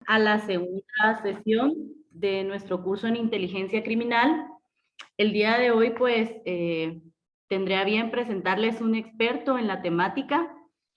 A la segunda sesión de nuestro curso en inteligencia criminal. El día de hoy, pues, tendré a bien presentarles un experto en la temática.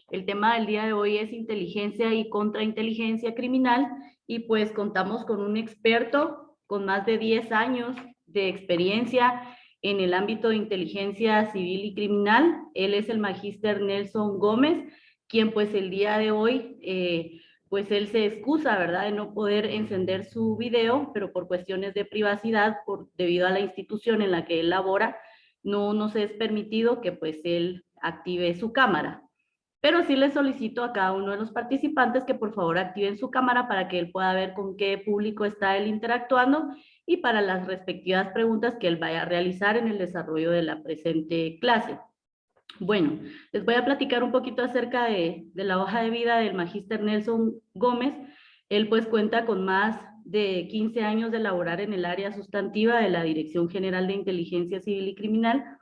El tema del día de hoy es inteligencia y contrainteligencia criminal y pues contamos con un experto con más de 10 años de experiencia en el ámbito de inteligencia civil y criminal. Él es el magíster Nelson Gómez, quien pues el día de hoy pues él se excusa, ¿verdad?, de no poder encender su video, pero por cuestiones de privacidad, debido a la institución en la que él labora, no nos es permitido que pues él active su cámara. Pero sí le solicito a cada uno de los participantes que por favor activen su cámara para que él pueda ver con qué público está él interactuando y para las respectivas preguntas que él vaya a realizar en el desarrollo de la presente clase. Bueno, les voy a platicar un poquito acerca de la hoja de vida del magíster Nelson Gómez. Él pues cuenta con más de 15 años de laborar en el área sustantiva de la Dirección General de Inteligencia Civil y Criminal.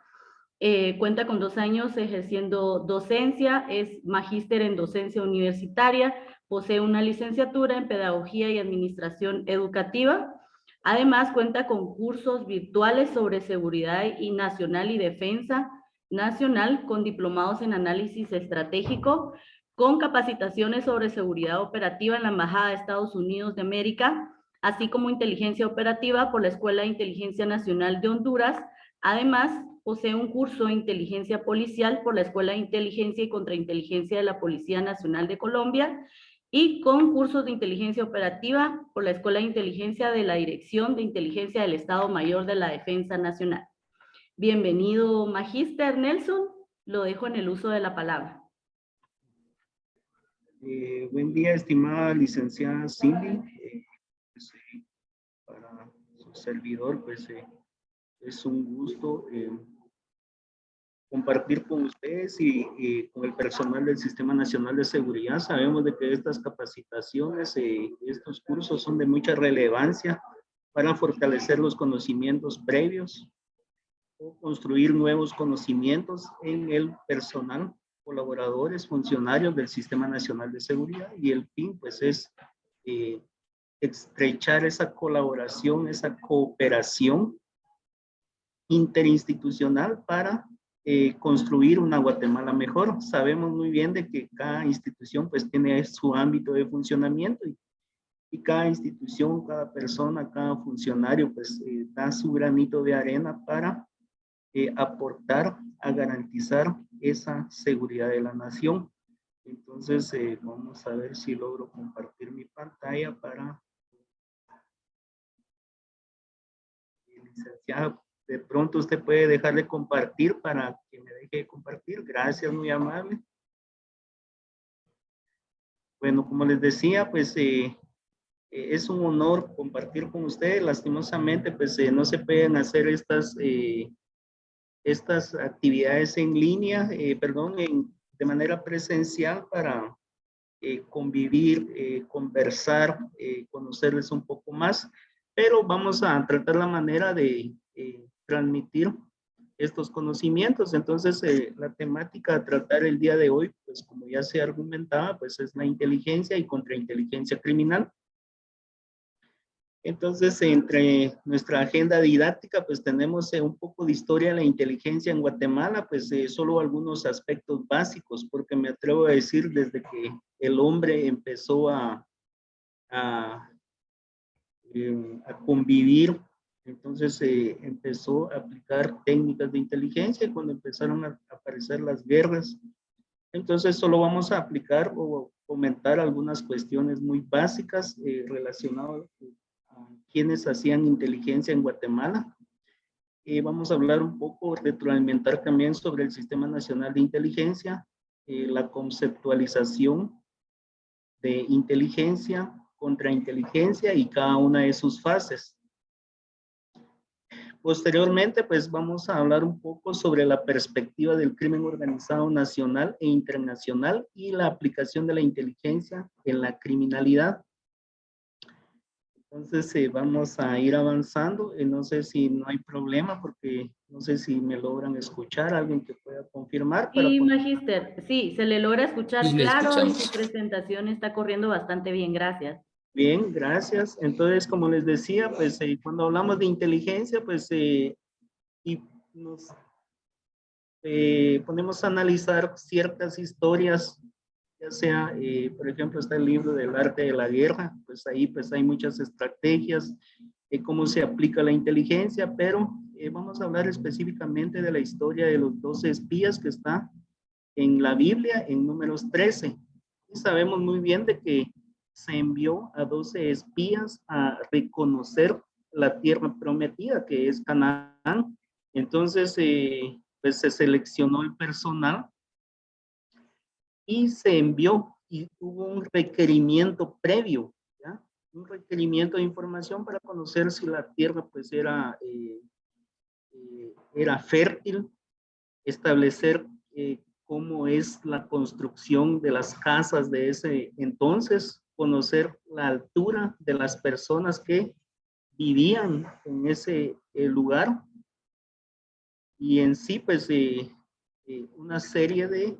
Cuenta con 2 años ejerciendo docencia, es magíster en docencia universitaria, posee una licenciatura en Pedagogía y Administración Educativa. Además, cuenta con cursos virtuales sobre seguridad nacional y defensa nacional, con diplomados en análisis estratégico, con capacitaciones sobre seguridad operativa en la Embajada de Estados Unidos de América, así como inteligencia operativa por la Escuela de Inteligencia Nacional de Honduras. Además, posee un curso de inteligencia policial por la Escuela de Inteligencia y Contrainteligencia de la Policía Nacional de Colombia y con cursos de inteligencia operativa por la Escuela de Inteligencia de la Dirección de Inteligencia del Estado Mayor de la Defensa Nacional. Bienvenido, magíster Nelson. Lo dejo en el uso de la palabra. Buen día, estimada licenciada Cindy. Para su servidor, pues es un gusto compartir con ustedes y con el personal del Sistema Nacional de Seguridad. Sabemos de que estas capacitaciones, estos cursos son de mucha relevancia para fortalecer los conocimientos previos o construir nuevos conocimientos en el personal, colaboradores, funcionarios del Sistema Nacional de Seguridad, y el fin pues es estrechar esa colaboración, esa cooperación interinstitucional para construir una Guatemala mejor. Sabemos muy bien de que cada institución pues tiene su ámbito de funcionamiento y cada institución, cada persona, cada funcionario pues da su granito de arena para aportar a garantizar esa seguridad de la nación. Entonces vamos a ver si logro compartir mi pantalla para licenciada. De pronto usted puede dejar de compartir para que me deje de compartir. Gracias, muy amable. Bueno, como les decía, pues es un honor compartir con ustedes. Lastimosamente, pues no se pueden hacer estas actividades en línea, de manera presencial para convivir, conversar, conocerles un poco más, pero vamos a tratar la manera de transmitir estos conocimientos. Entonces, la temática a tratar el día de hoy, pues como ya se argumentaba, pues es la inteligencia y contrainteligencia criminal. Entonces, entre nuestra agenda didáctica, pues tenemos un poco de historia de la inteligencia en Guatemala, pues solo algunos aspectos básicos, porque me atrevo a decir desde que el hombre empezó a convivir, entonces empezó a aplicar técnicas de inteligencia cuando empezaron a aparecer las guerras. Entonces solo vamos a aplicar o comentar algunas cuestiones muy básicas relacionadas a quienes hacían inteligencia en Guatemala. Vamos a hablar un poco, retroalimentar también sobre el Sistema Nacional de Inteligencia, la conceptualización de inteligencia, contrainteligencia y cada una de sus fases. Posteriormente, pues vamos a hablar un poco sobre la perspectiva del crimen organizado nacional e internacional y la aplicación de la inteligencia en la criminalidad. Entonces vamos a ir avanzando. No sé si no hay problema porque no sé si me logran escuchar, alguien que pueda confirmar. Sí, magíster, sí, se le logra escuchar Sí, le claro y escuchamos. su presentación está corriendo bastante bien, gracias. Bien, gracias. Entonces, como les decía, pues cuando hablamos de inteligencia, pues y nos ponemos a analizar ciertas historias, ya sea, por ejemplo, está el libro del arte de la guerra, pues ahí pues hay muchas estrategias de cómo se aplica la inteligencia, pero vamos a hablar específicamente de la historia de los 12 espías que está en la Biblia, en Números 13. Y sabemos muy bien de que se envió a 12 espías a reconocer la tierra prometida, que es Canaán. Entonces, pues se seleccionó el personal y se envió y hubo un requerimiento previo, ¿ya? Un requerimiento de información para conocer si la tierra pues era fértil, establecer cómo es la construcción de las casas de ese entonces, conocer la altura de las personas que vivían en ese lugar y en sí pues una serie de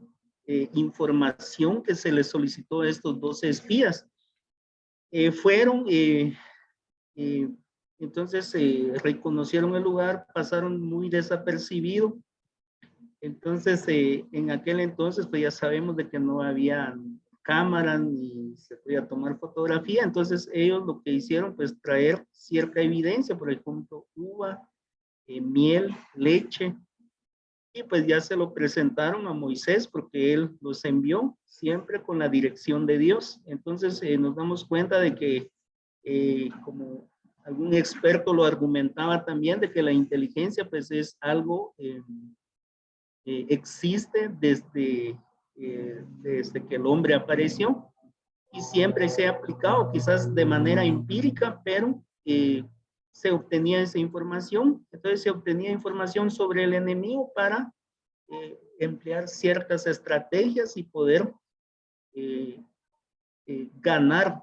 información que se les solicitó a estos 12 espías. Fueron, eh, entonces reconocieron el lugar, pasaron muy desapercibido. Entonces, en aquel entonces, pues ya sabemos de que no había cámaras ni se podía tomar fotografía. Entonces, ellos lo que hicieron, pues traer cierta evidencia, por ejemplo, uva, miel, leche, y pues ya se lo presentaron a Moisés porque él los envió siempre con la dirección de Dios. Entonces, nos damos cuenta de que, como algún experto lo argumentaba también, de que la inteligencia, pues es algo existe desde que el hombre apareció y siempre se ha aplicado, quizás de manera empírica, pero se obtenía esa información. Entonces se obtenía información sobre el enemigo para emplear ciertas estrategias y poder eh, ganar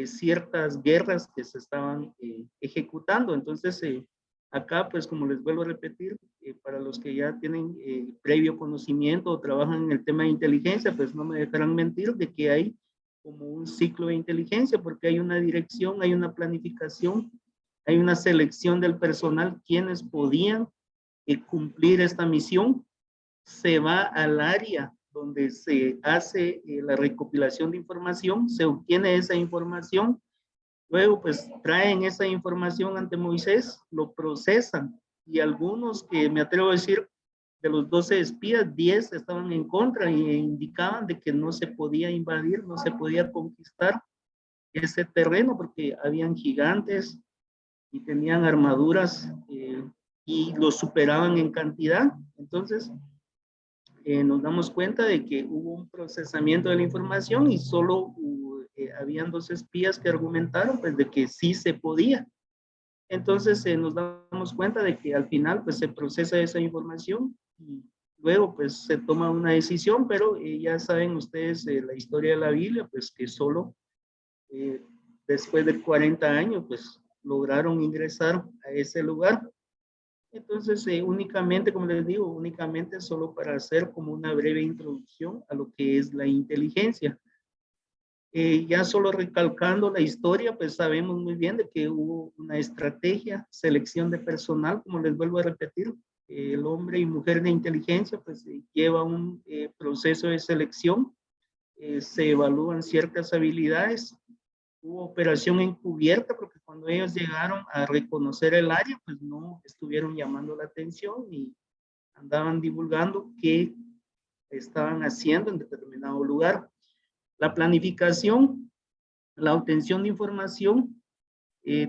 ciertas guerras que se estaban ejecutando. Entonces, acá, pues como les vuelvo a repetir, para los que ya tienen previo conocimiento o trabajan en el tema de inteligencia, pues no me dejarán mentir de que hay como un ciclo de inteligencia, porque hay una dirección, hay una planificación, hay una selección del personal, quienes podían cumplir esta misión. Se va al área donde se hace la recopilación de información, se obtiene esa información, luego pues traen esa información ante Moisés, lo procesan y algunos que me atrevo a decir de los 12 espías, 10 estaban en contra y indicaban de que no se podía invadir, no se podía conquistar ese terreno porque habían gigantes y tenían armaduras y los superaban en cantidad. Entonces, nos damos cuenta de que hubo un procesamiento de la información y solo habían 2 espías que argumentaron pues de que sí se podía. Entonces nos damos cuenta de que al final pues se procesa esa información y luego pues se toma una decisión, pero ya saben ustedes la historia de la Biblia, pues que solo después de 40 años pues lograron ingresar a ese lugar. Entonces, únicamente, como les digo, únicamente solo para hacer como una breve introducción a lo que es la inteligencia. Ya solo recalcando la historia, pues sabemos muy bien de que hubo una estrategia, selección de personal, como les vuelvo a repetir, el hombre y mujer de inteligencia, pues lleva un proceso de selección, se evalúan ciertas habilidades. Hubo operación encubierta porque cuando ellos llegaron a reconocer el área, pues no estuvieron llamando la atención y andaban divulgando qué estaban haciendo en determinado lugar. La planificación, la obtención de información,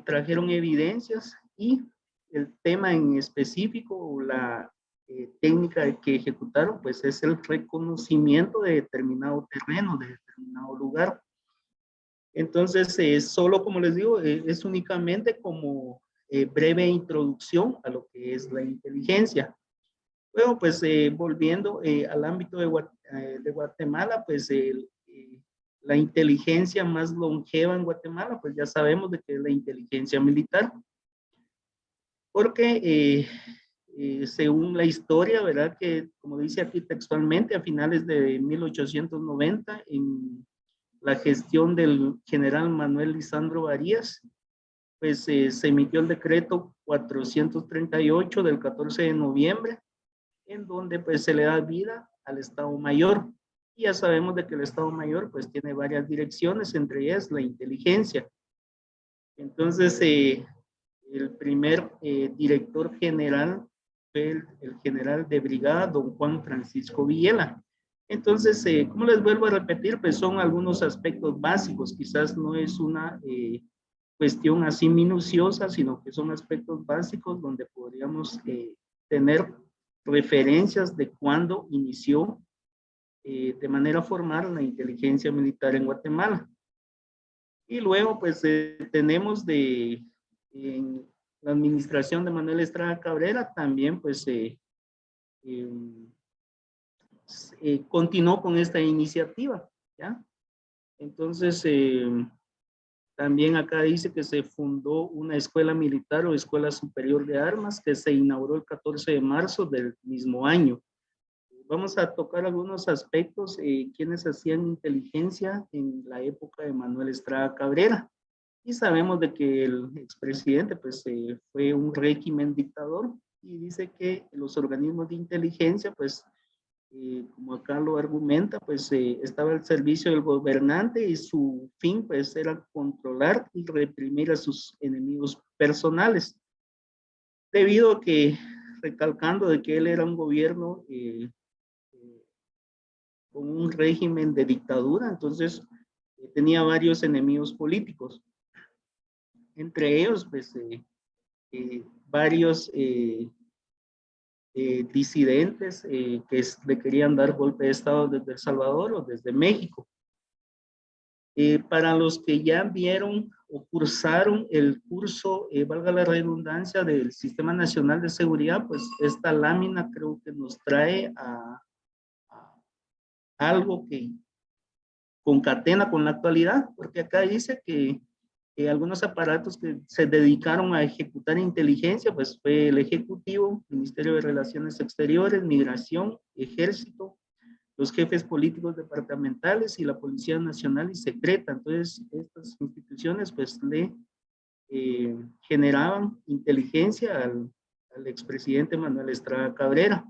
trajeron evidencias y el tema en específico o la técnica que ejecutaron, pues es el reconocimiento de determinado terreno, de determinado lugar. Entonces, solo como les digo, es únicamente como breve introducción a lo que es la inteligencia. Bueno, pues volviendo al ámbito de Guatemala, pues la inteligencia más longeva en Guatemala, pues ya sabemos de que es la inteligencia militar, porque según la historia, ¿verdad? Que como dice aquí textualmente, a finales de 1890, la gestión del general Manuel Lisandro Varías, pues se emitió el decreto 438 del 14 de noviembre, en donde pues se le da vida al Estado Mayor. Y ya sabemos de que el Estado Mayor pues tiene varias direcciones, entre ellas la inteligencia. Entonces, el primer director general fue el general de brigada, don Juan Francisco Villela. Entonces, como les vuelvo a repetir, pues son algunos aspectos básicos, quizás no es una cuestión así minuciosa, sino que son aspectos básicos donde podríamos tener referencias de cuándo inició de manera formal la inteligencia militar en Guatemala. Y luego, pues, tenemos en la administración de Manuel Estrada Cabrera, también, pues, continuó con esta iniciativa, ¿ya? Entonces, también acá dice que se fundó una escuela militar o escuela superior de armas que se inauguró el 14 de marzo del mismo año. Vamos a tocar algunos aspectos, quienes hacían inteligencia en la época de Manuel Estrada Cabrera. Y sabemos de que el expresidente pues, fue un régimen dictador y dice que los organismos de inteligencia, pues, como acá lo argumenta, pues estaba al servicio del gobernante y su fin pues era controlar y reprimir a sus enemigos personales. Debido a que, recalcando de que él era un gobierno con un régimen de dictadura, entonces tenía varios enemigos políticos. Entre ellos, pues, varios disidentes que le querían dar golpe de Estado desde El Salvador o desde México. Para los que ya vieron o cursaron el curso, valga la redundancia, del Sistema Nacional de Seguridad, pues esta lámina creo que nos trae a algo que concatena con la actualidad, porque acá dice que algunos aparatos que se dedicaron a ejecutar inteligencia, pues fue el Ejecutivo, Ministerio de Relaciones Exteriores, Migración, Ejército, los jefes políticos departamentales y la Policía Nacional y Secreta. Entonces, estas instituciones pues le generaban inteligencia al expresidente Manuel Estrada Cabrera.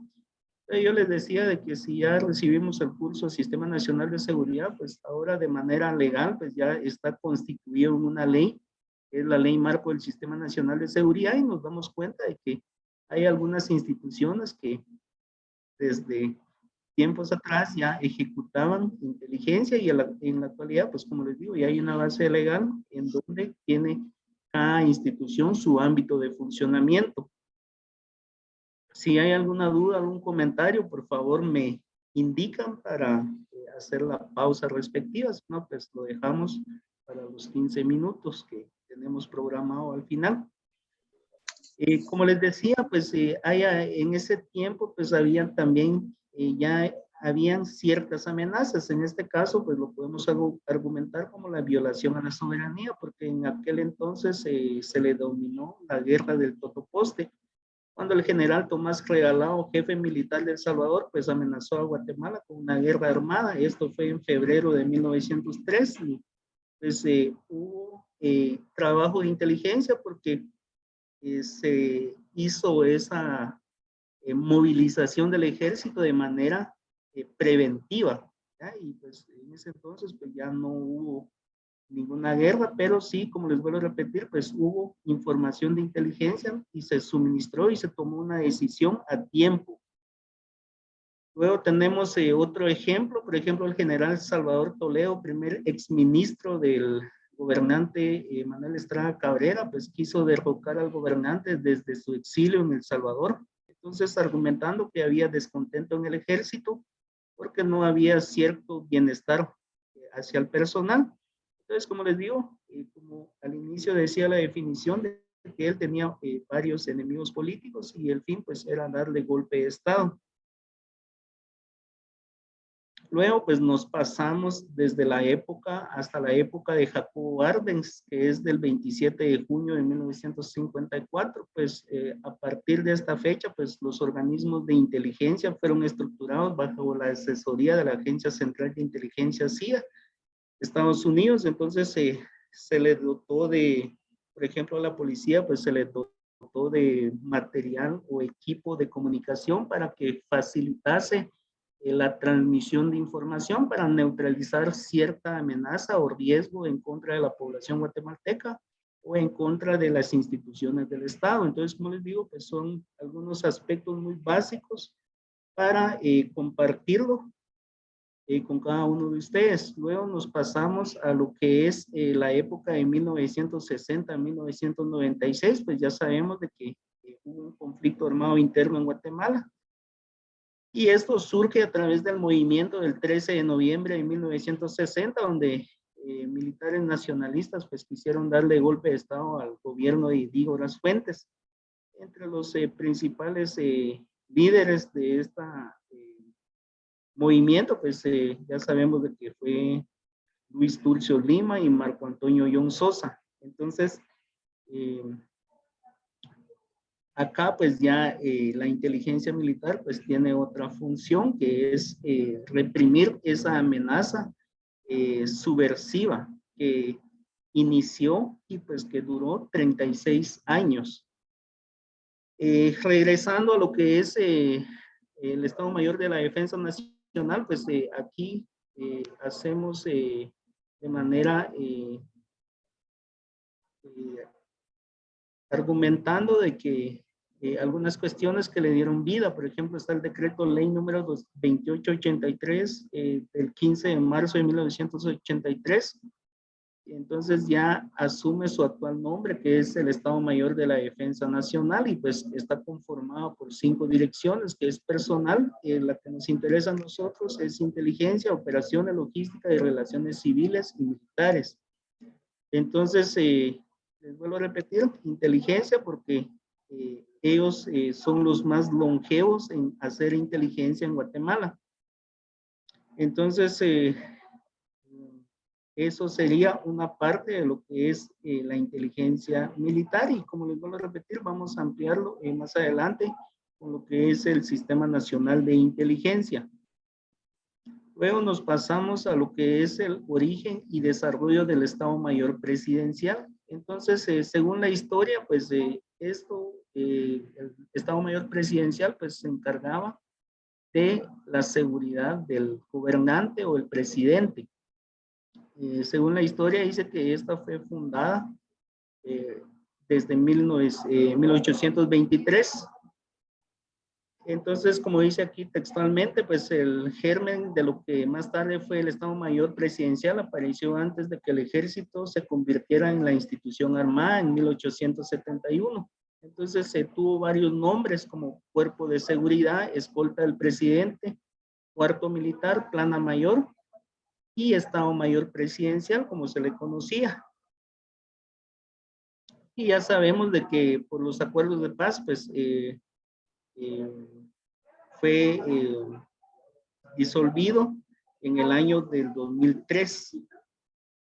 Yo les decía de que si ya recibimos el curso Sistema Nacional de Seguridad, pues ahora de manera legal, pues ya está constituido en una ley, que es la Ley Marco del Sistema Nacional de Seguridad, y nos damos cuenta de que hay algunas instituciones que desde tiempos atrás ya ejecutaban inteligencia y en la actualidad, pues como les digo, ya hay una base legal en donde tiene cada institución su ámbito de funcionamiento. Si hay alguna duda, algún comentario, por favor me indican para hacer la pausa respectiva. Si no, pues lo dejamos para los 15 minutos que tenemos programado al final. Como les decía, pues en ese tiempo pues habían también, ya habían ciertas amenazas. En este caso, pues lo podemos argumentar como la violación a la soberanía, porque en aquel entonces se le denominó la guerra del Totoposte, cuando el general Tomás Regalado, jefe militar de El Salvador, pues amenazó a Guatemala con una guerra armada. Esto fue en febrero de 1903. Y pues hubo trabajo de inteligencia porque se hizo esa movilización del ejército de manera preventiva, ¿ya? Y pues en ese entonces pues ya no hubo ninguna guerra, pero sí, como les vuelvo a repetir, pues hubo información de inteligencia y se suministró y se tomó una decisión a tiempo. Luego tenemos otro ejemplo, por ejemplo, el general Salvador Toledo, primer exministro del gobernante Manuel Estrada Cabrera, pues quiso derrocar al gobernante desde su exilio en El Salvador. Entonces, argumentando que había descontento en el ejército porque no había cierto bienestar hacia el personal. Entonces, como les digo, como al inicio decía la definición de que él tenía varios enemigos políticos y el fin pues era darle golpe de Estado. Luego pues nos pasamos desde la época hasta la época de Jacobo Arbenz, que es del 27 de junio de 1954, pues a partir de esta fecha pues los organismos de inteligencia fueron estructurados bajo la asesoría de la Agencia Central de Inteligencia CIA, Estados Unidos. Entonces se le dotó de, por ejemplo, a la policía, pues se le dotó de material o equipo de comunicación para que facilitase la transmisión de información para neutralizar cierta amenaza o riesgo en contra de la población guatemalteca o en contra de las instituciones del Estado. Entonces, como les digo, pues son algunos aspectos muy básicos para compartirlo con cada uno de ustedes. Luego nos pasamos a lo que es la época de 1960 a 1996, pues ya sabemos de que hubo un conflicto armado interno en Guatemala. Y esto surge a través del movimiento del 13 de noviembre de 1960, donde militares nacionalistas pues quisieron darle golpe de Estado al gobierno de Dígoras Fuentes. Entre los principales líderes de esta movimiento, pues ya sabemos de que fue Luis Turcio Lima y Marco Antonio Yon Sosa. Entonces, acá pues ya la inteligencia militar pues tiene otra función que es reprimir esa amenaza subversiva que inició y pues que duró 36 años. Regresando a lo que es el Estado Mayor de la Defensa Nacional, pues aquí hacemos de manera argumentando de que algunas cuestiones que le dieron vida, por ejemplo, está el decreto ley número 2883 del 15 de marzo de 1983. Entonces ya asume su actual nombre, que es el Estado Mayor de la Defensa Nacional, y pues está conformado por 5 direcciones, que es personal, la que nos interesa a nosotros es inteligencia, operaciones, logística y relaciones civiles y militares. Entonces, les vuelvo a repetir, inteligencia, porque ellos son los más longevos en hacer inteligencia en Guatemala. Entonces, eso sería una parte de lo que es la inteligencia militar, y como les vuelvo a repetir, vamos a ampliarlo más adelante con lo que es el Sistema Nacional de Inteligencia. Luego nos pasamos a lo que es el origen y desarrollo del Estado Mayor Presidencial. Entonces, según la historia, pues el Estado Mayor Presidencial pues se encargaba de la seguridad del gobernante o el presidente. Según la historia dice que esta fue fundada desde 1823. Entonces, como dice aquí textualmente, pues el germen de lo que más tarde fue el Estado Mayor Presidencial apareció antes de que el ejército se convirtiera en la institución armada en 1871. Entonces se tuvo varios nombres como Cuerpo de Seguridad, Escolta del Presidente, Cuarto Militar, Plana Mayor y Estado Mayor Presidencial, como se le conocía. Y ya sabemos de que por los acuerdos de paz, pues fue disolvido en el año del 2003.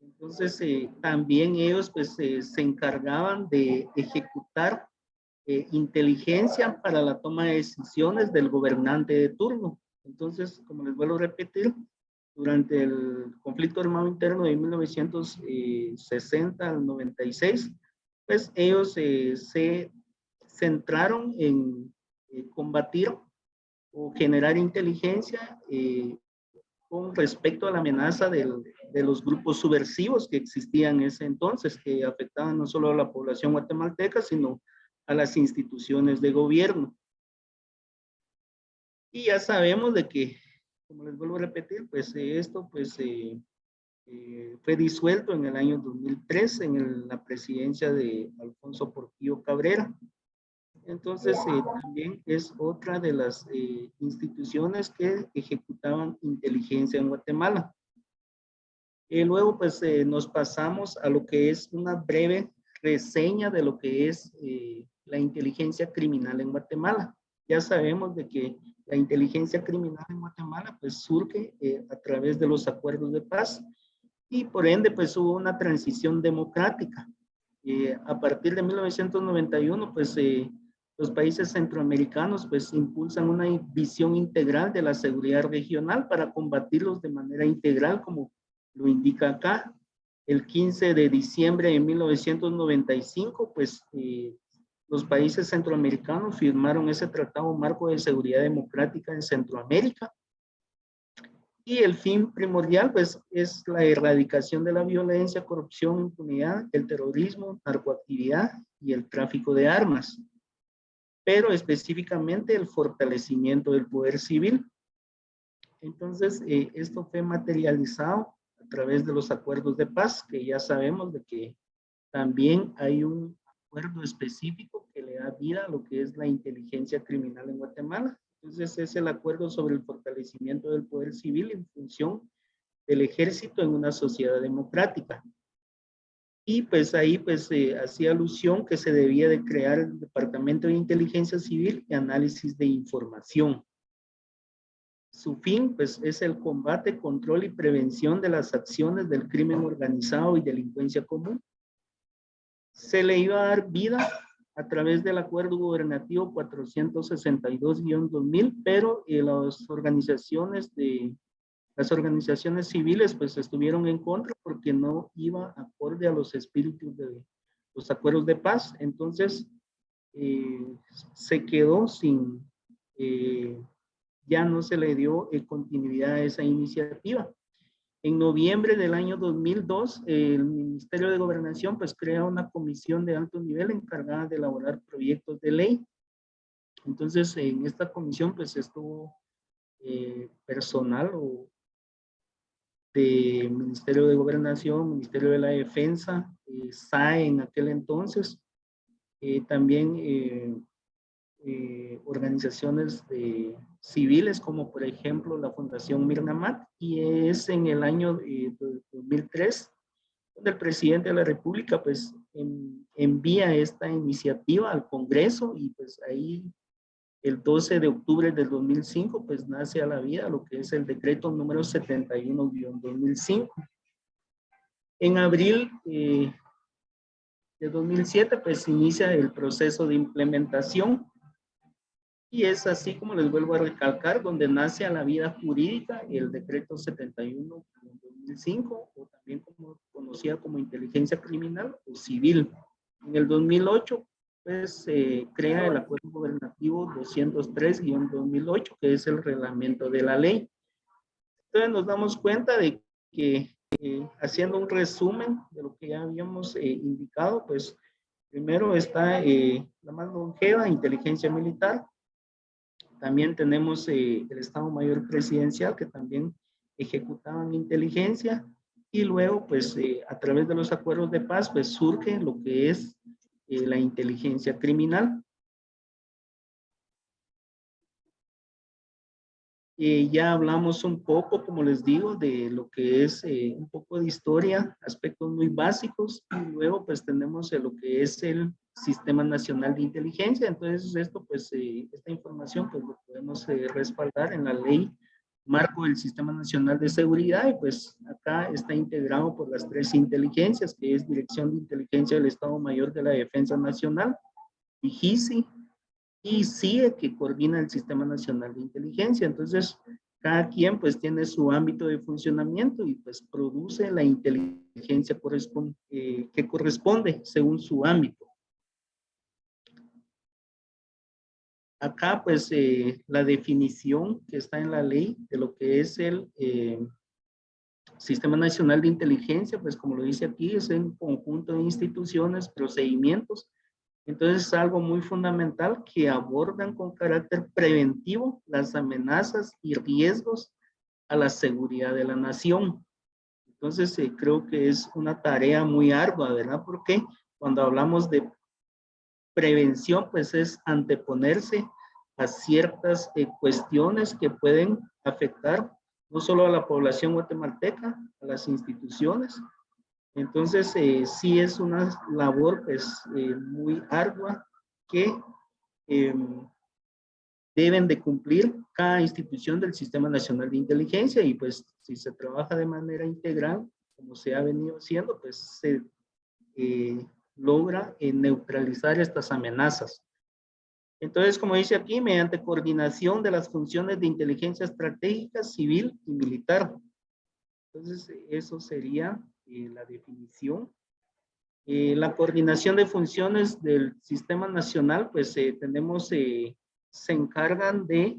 Entonces, también ellos pues, se encargaban de ejecutar inteligencia para la toma de decisiones del gobernante de turno. Entonces, como les vuelvo a repetir, durante el conflicto armado interno de 1960 al 96, pues ellos se centraron en combatir o generar inteligencia con respecto a la amenaza de los grupos subversivos que existían en ese entonces, que afectaban no solo a la población guatemalteca, sino a las instituciones de gobierno. Y ya sabemos de que, como les vuelvo a repetir, pues esto pues fue disuelto en el año 2003 en la presidencia de Alfonso Portillo Cabrera. Entonces, también es otra de las instituciones que ejecutaban inteligencia en Guatemala. Luego, pues, nos pasamos a lo que es una breve reseña de lo que es la inteligencia criminal en Guatemala. Ya sabemos de que la inteligencia criminal en Guatemala, pues, surge a través de los acuerdos de paz y, por ende, pues, hubo una transición democrática. A partir de 1991, pues, los países centroamericanos pues impulsan una visión integral de la seguridad regional para combatirlos de manera integral como lo indica acá. El 15 de diciembre de 1995, pues los países centroamericanos firmaron ese Tratado Marco de Seguridad Democrática en Centroamérica. Y el fin primordial, pues, es la erradicación de la violencia, corrupción, impunidad, el terrorismo, narcoactividad y el tráfico de armas. Pero específicamente el fortalecimiento del poder civil. Entonces, esto fue materializado a través de los acuerdos de paz, que ya sabemos de que también hay un acuerdo específico que le da vida a lo que es la inteligencia criminal en Guatemala. Entonces, es el acuerdo sobre el fortalecimiento del poder civil en función del ejército en una sociedad democrática. Y pues ahí pues hacía alusión que se debía de crear el Departamento de Inteligencia Civil y Análisis de Información. Su fin, pues, es el combate, control y prevención de las acciones del crimen organizado y delincuencia común. Se le iba a dar vida a través del Acuerdo Gubernativo 462-2000, pero las organizaciones civiles, pues, estuvieron en contra porque no iba acorde a los espíritus de los acuerdos de paz. Entonces, se quedó sin... ya no se le dio continuidad a esa iniciativa. En noviembre del año 2002, el Ministerio de Gobernación pues crea una comisión de alto nivel encargada de elaborar proyectos de ley. Entonces, en esta comisión pues estuvo personal de Ministerio de Gobernación, Ministerio de la Defensa, SAE en aquel entonces, también organizaciones civiles como por ejemplo la Fundación Mirnamat, y es en el año 2003 donde el presidente de la República pues envía esta iniciativa al Congreso, y pues ahí el 12 de octubre del 2005 pues nace a la vida lo que es el decreto número 71-2005. En abril de 2007 pues inicia el proceso de implementación. Y es así como les vuelvo a recalcar, donde nace a la vida jurídica el decreto 71-2005, o también conocida como inteligencia criminal o civil. En el 2008, pues se crea el acuerdo gubernativo 203-2008, que es el reglamento de la ley. Entonces nos damos cuenta de que, haciendo un resumen de lo que ya habíamos indicado, pues primero está la más longeva, inteligencia militar. También tenemos el Estado Mayor Presidencial, que también ejecutaban inteligencia, y luego pues a través de los acuerdos de paz pues surge lo que es la inteligencia criminal. Ya hablamos un poco, como les digo, de lo que es un poco de historia, aspectos muy básicos, y luego pues tenemos lo que es el Sistema Nacional de Inteligencia. Entonces esto pues, esta información pues lo podemos respaldar en la ley marco del Sistema Nacional de Seguridad, y pues acá está integrado por las tres inteligencias, que es Dirección de Inteligencia del Estado Mayor de la Defensa Nacional, DIGISI, y CIE, que coordina el Sistema Nacional de Inteligencia. Entonces, cada quien pues tiene su ámbito de funcionamiento y pues produce la inteligencia que corresponde según su ámbito. Acá pues la definición que está en la ley de lo que es el Sistema Nacional de Inteligencia, pues como lo dice aquí, es un conjunto de instituciones, procedimientos. Entonces es algo muy fundamental que abordan con carácter preventivo las amenazas y riesgos a la seguridad de la nación. Entonces creo que es una tarea muy ardua, ¿verdad? Porque cuando hablamos de prevención, pues es anteponerse a ciertas cuestiones que pueden afectar no solo a la población guatemalteca, a las instituciones. Entonces, sí es una labor pues, muy ardua que deben de cumplir cada institución del Sistema Nacional de Inteligencia, y pues si se trabaja de manera integral, como se ha venido haciendo, pues se logra neutralizar estas amenazas. Entonces, como dice aquí, mediante coordinación de las funciones de inteligencia estratégica, civil y militar. Entonces, eso sería la definición. La coordinación de funciones del Sistema Nacional, pues tenemos, se encargan de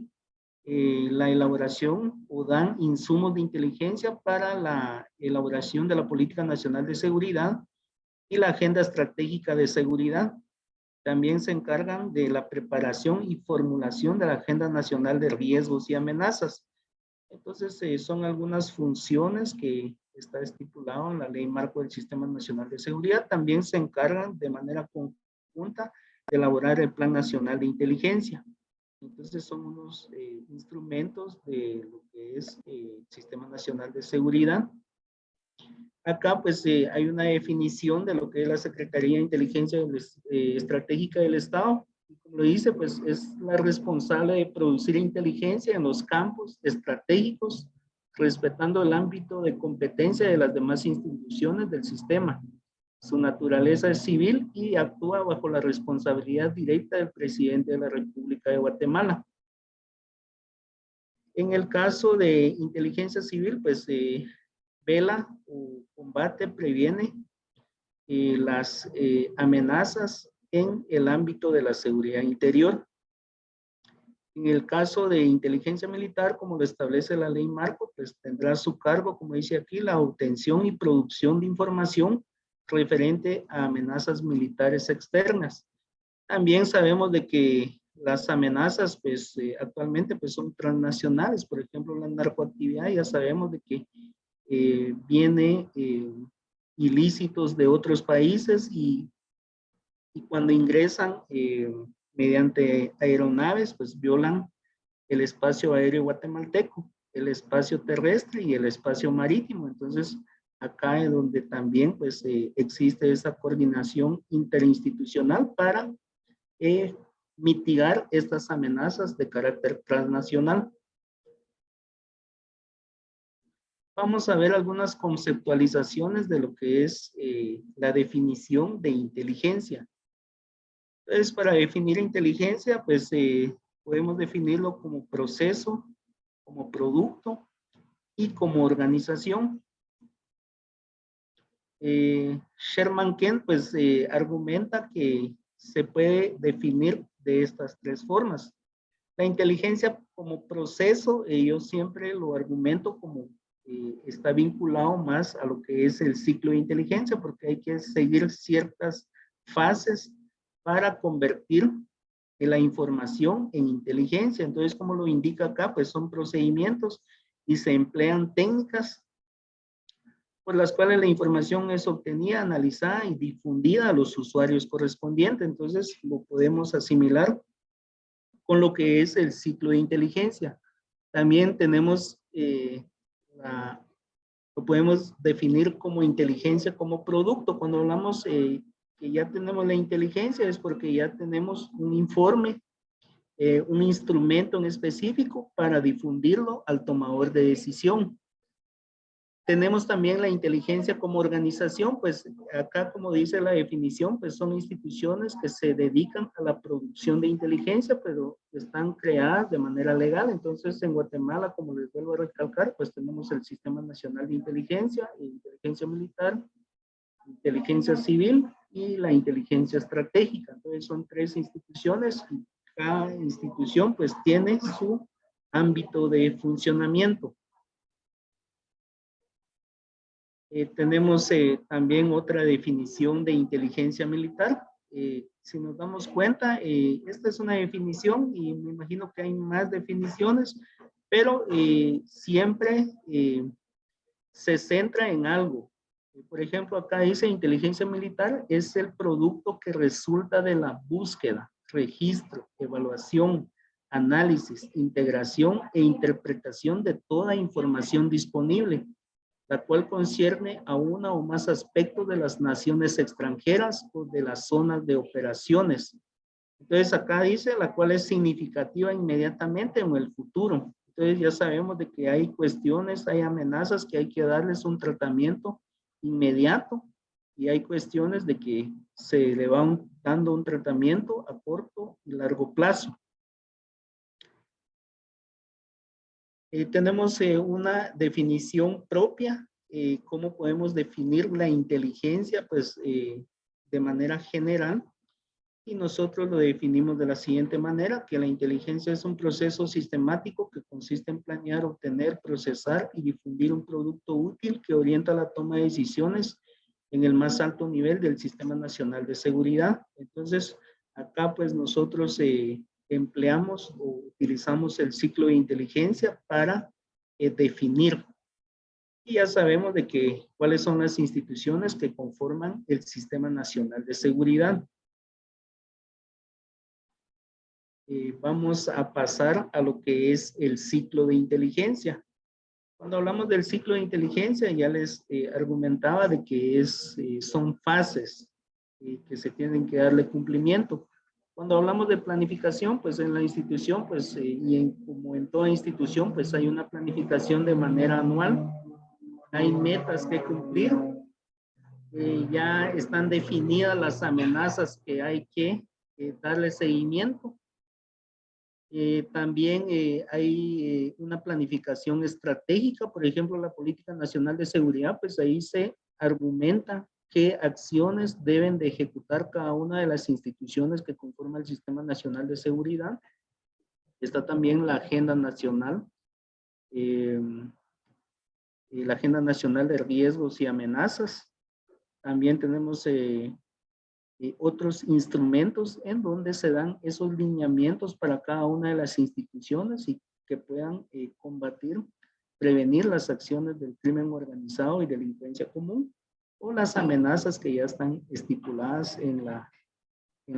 la elaboración o dan insumos de inteligencia para la elaboración de la Política Nacional de Seguridad y la Agenda Estratégica de Seguridad. También se encargan de la preparación y formulación de la Agenda Nacional de Riesgos y Amenazas. Entonces, son algunas funciones que está estipulado en la Ley Marco del Sistema Nacional de Seguridad. También se encargan de manera conjunta de elaborar el Plan Nacional de Inteligencia. Entonces, son unos instrumentos de lo que es el Sistema Nacional de Seguridad. Acá, pues, hay una definición de lo que es la Secretaría de Inteligencia Estratégica del Estado. Como lo dice, pues, es la responsable de producir inteligencia en los campos estratégicos, respetando el ámbito de competencia de las demás instituciones del sistema. Su naturaleza es civil y actúa bajo la responsabilidad directa del presidente de la República de Guatemala. En el caso de inteligencia civil, pues, vela o combate, previene las amenazas en el ámbito de la seguridad interior. En el caso de inteligencia militar, como lo establece la ley Marco, pues tendrá a su cargo, como dice aquí, la obtención y producción de información referente a amenazas militares externas. También sabemos de que las amenazas, pues actualmente pues son transnacionales. Por ejemplo, la narcoactividad, ya sabemos de que viene ilícitos de otros países y cuando ingresan mediante aeronaves, pues violan el espacio aéreo guatemalteco, el espacio terrestre y el espacio marítimo. Entonces, acá es donde también pues existe esa coordinación interinstitucional para mitigar estas amenazas de carácter transnacional. Vamos a ver algunas conceptualizaciones de lo que es la definición de inteligencia. Entonces, para definir inteligencia, pues podemos definirlo como proceso, como producto y como organización. Sherman Kent, pues, argumenta que se puede definir de estas tres formas. La inteligencia como proceso, yo siempre lo argumento como está vinculado más a lo que es el ciclo de inteligencia, porque hay que seguir ciertas fases para convertir la información en inteligencia. Entonces, como lo indica acá, pues son procedimientos y se emplean técnicas por las cuales la información es obtenida, analizada y difundida a los usuarios correspondientes. Entonces, lo podemos asimilar con lo que es el ciclo de inteligencia. También tenemos, lo podemos definir como inteligencia como producto. Cuando hablamos que ya tenemos la inteligencia es porque ya tenemos un informe, un instrumento en específico para difundirlo al tomador de decisión. Tenemos también la inteligencia como organización, pues acá como dice la definición, pues son instituciones que se dedican a la producción de inteligencia, pero están creadas de manera legal. Entonces en Guatemala, como les vuelvo a recalcar, pues tenemos el Sistema Nacional de Inteligencia, inteligencia militar, inteligencia civil y la inteligencia estratégica. Entonces son tres instituciones y cada institución pues tiene su ámbito de funcionamiento. Tenemos también otra definición de inteligencia militar. Si nos damos cuenta, esta es una definición y me imagino que hay más definiciones, pero siempre se centra en algo. Por ejemplo, acá dice inteligencia militar es el producto que resulta de la búsqueda, registro, evaluación, análisis, integración e interpretación de toda información disponible, la cual concierne a una o más aspectos de las naciones extranjeras o de las zonas de operaciones. Entonces acá dice la cual es significativa inmediatamente en el futuro. Entonces ya sabemos de que hay cuestiones, hay amenazas que hay que darles un tratamiento inmediato y hay cuestiones de que se le van dando un tratamiento a corto y largo plazo. Tenemos una definición propia. ¿Cómo podemos definir la inteligencia? Pues de manera general. Y nosotros lo definimos de la siguiente manera, que la inteligencia es un proceso sistemático que consiste en planear, obtener, procesar y difundir un producto útil que orienta la toma de decisiones en el más alto nivel del Sistema Nacional de Seguridad. Entonces, acá pues nosotros empleamos o utilizamos el ciclo de inteligencia para definir. Y ya sabemos de que cuáles son las instituciones que conforman el Sistema Nacional de Seguridad. Vamos a pasar a lo que es el ciclo de inteligencia. Cuando hablamos del ciclo de inteligencia, ya les argumentaba de que son fases que se tienen que darle cumplimiento. Cuando hablamos de planificación, pues en la institución, pues como en toda institución, pues hay una planificación de manera anual. Hay metas que cumplir. Ya están definidas las amenazas que hay que darle seguimiento. También hay una planificación estratégica, por ejemplo, la Política Nacional de Seguridad, pues ahí se argumenta qué acciones deben de ejecutar cada una de las instituciones que conforman el Sistema Nacional de Seguridad. Está también la Agenda Nacional, la Agenda Nacional de Riesgos y Amenazas. También tenemos otros instrumentos en donde se dan esos lineamientos para cada una de las instituciones y que puedan combatir, prevenir las acciones del crimen organizado y delincuencia común o las amenazas que ya están estipuladas en la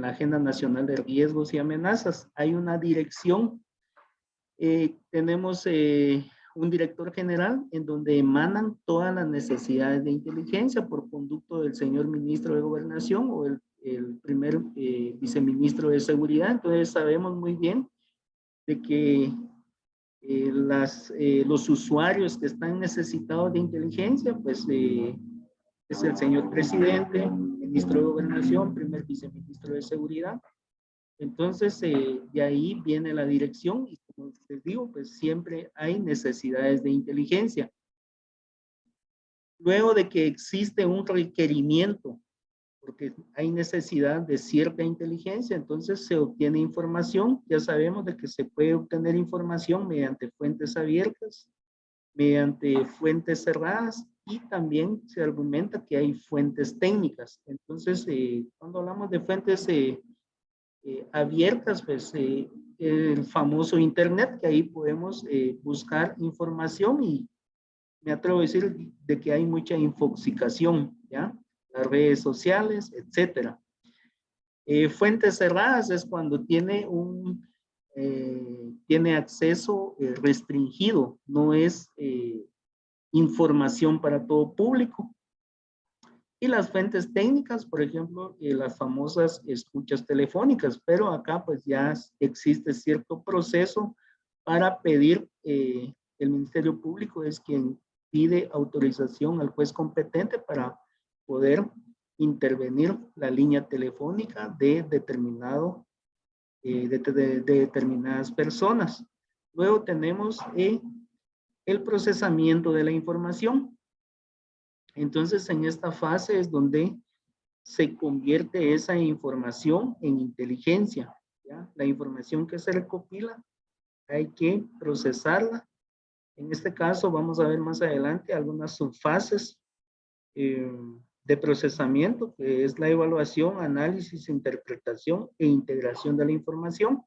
Agenda Nacional de Riesgos y Amenazas. Hay una dirección, tenemos un director general en donde emanan todas las necesidades de inteligencia por conducto del señor ministro de Gobernación o el primer viceministro de Seguridad. Entonces sabemos muy bien de que los usuarios que están necesitados de inteligencia, pues es el señor presidente, ministro de Gobernación, primer viceministro de Seguridad. Entonces, de ahí viene la dirección y como les digo, pues siempre hay necesidades de inteligencia. Luego de que existe un requerimiento, porque hay necesidad de cierta inteligencia, entonces se obtiene información. Ya sabemos de que se puede obtener información mediante fuentes abiertas, mediante fuentes cerradas y también se argumenta que hay fuentes técnicas. Entonces, cuando hablamos de fuentes abiertas, pues el famoso internet, que ahí podemos buscar información y me atrevo a decir de que hay mucha infoxicación, ¿ya? Las redes sociales, etcétera. Fuentes cerradas es cuando tiene tiene acceso restringido, no es información para todo público. Y las fuentes técnicas, por ejemplo, las famosas escuchas telefónicas, pero acá pues ya existe cierto proceso para pedir, el Ministerio Público es quien pide autorización al juez competente para poder intervenir la línea telefónica de determinadas personas. Luego tenemos el procesamiento de la información. Entonces, en esta fase es donde se convierte esa información en inteligencia, ¿ya? La información que se recopila hay que procesarla. En este caso, vamos a ver más adelante algunas subfases de procesamiento, que es la evaluación, análisis, interpretación e integración de la información.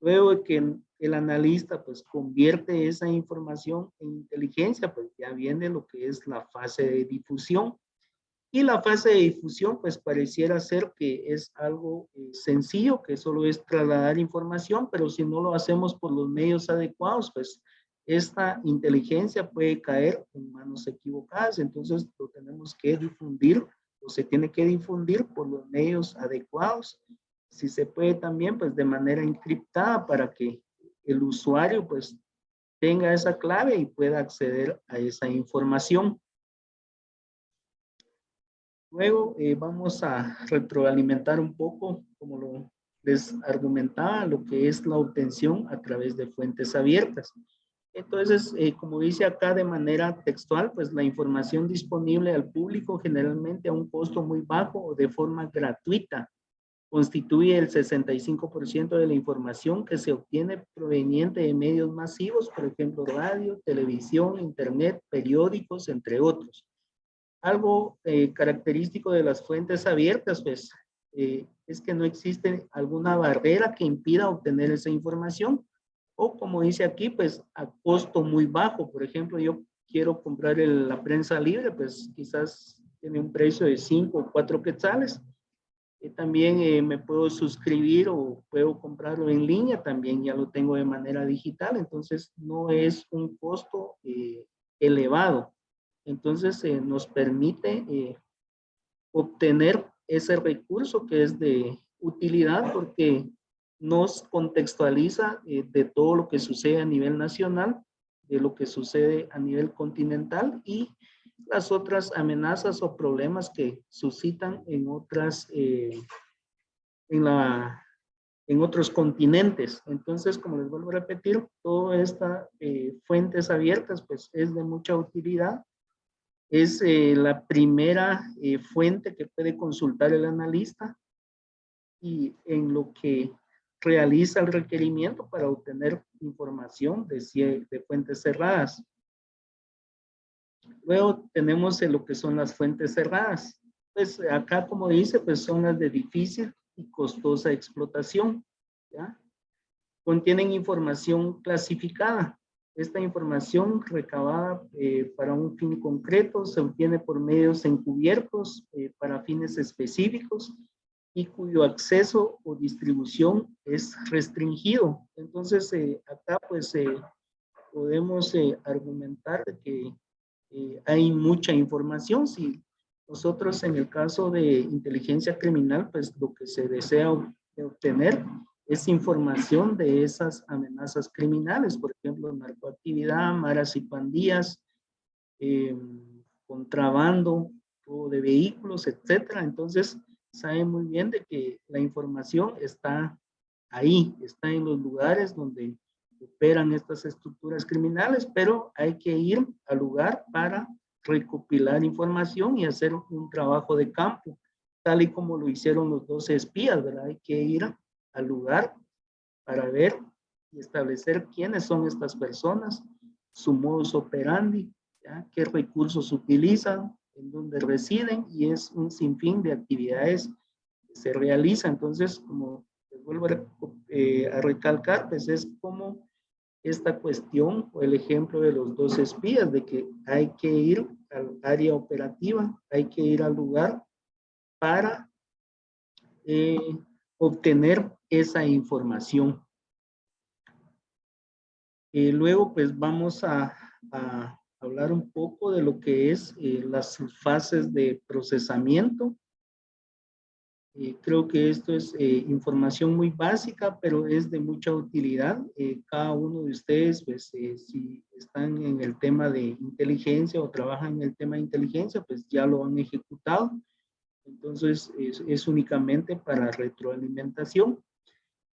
Luego de que el analista pues convierte esa información en inteligencia, pues ya viene lo que es la fase de difusión. Y la fase de difusión pues pareciera ser que es algo sencillo, que solo es trasladar información, pero si no lo hacemos por los medios adecuados, pues esta inteligencia puede caer en manos equivocadas. Entonces lo tenemos que difundir o se tiene que difundir por los medios adecuados. Si se puede también pues de manera encriptada para que el usuario pues tenga esa clave y pueda acceder a esa información. Luego vamos a retroalimentar un poco, como les argumentaba, lo que es la obtención a través de fuentes abiertas. Entonces, como dice acá de manera textual, pues la información disponible al público generalmente a un costo muy bajo o de forma gratuita constituye el 65% de la información que se obtiene proveniente de medios masivos, por ejemplo, radio, televisión, internet, periódicos, entre otros. Algo característico de las fuentes abiertas, pues, es que no existe alguna barrera que impida obtener esa información, o como dice aquí, pues, a costo muy bajo. Por ejemplo, yo quiero comprar la prensa libre, pues, quizás tiene un precio de 5 o 4 quetzales. También me puedo suscribir o puedo comprarlo en línea, también ya lo tengo de manera digital, entonces no es un costo elevado. Entonces nos permite obtener ese recurso que es de utilidad porque nos contextualiza de todo lo que sucede a nivel nacional, de lo que sucede a nivel continental y las otras amenazas o problemas que suscitan en otras, en otros continentes. Entonces, como les vuelvo a repetir, todas estas fuentes abiertas, pues es de mucha utilidad. Es la primera fuente que puede consultar el analista y en lo que realiza el requerimiento para obtener información de fuentes cerradas. Luego tenemos lo que son las fuentes cerradas. Pues acá, como dice, pues son las de difícil y costosa explotación, ¿ya? Contienen información clasificada. Esta información recabada para un fin concreto se obtiene por medios encubiertos para fines específicos y cuyo acceso o distribución es restringido. Entonces, acá pues podemos argumentar que hay mucha información. Si nosotros en el caso de inteligencia criminal, pues lo que se desea obtener es información de esas amenazas criminales, por ejemplo, narcoactividad, maras y pandillas, contrabando de vehículos, etcétera. Entonces, sabe muy bien de que la información está ahí, está en los lugares donde operan estas estructuras criminales, pero hay que ir al lugar para recopilar información y hacer un trabajo de campo, tal y como lo hicieron los 12 espías, ¿verdad? Hay que ir al lugar para ver y establecer quiénes son estas personas, su modus operandi, ¿ya? Qué recursos utilizan, en dónde residen, y es un sinfín de actividades que se realizan. Entonces, como les vuelvo a recalcar, pues es como esta cuestión o el ejemplo de los 12 espías, de que hay que ir al área operativa, hay que ir al lugar para obtener esa información. Luego, pues vamos a hablar un poco de lo que es las fases de procesamiento. Creo que esto es información muy básica, pero es de mucha utilidad. Cada uno de ustedes, pues si están en el tema de inteligencia o trabajan en el tema de inteligencia, pues ya lo han ejecutado. Entonces, es únicamente para retroalimentación.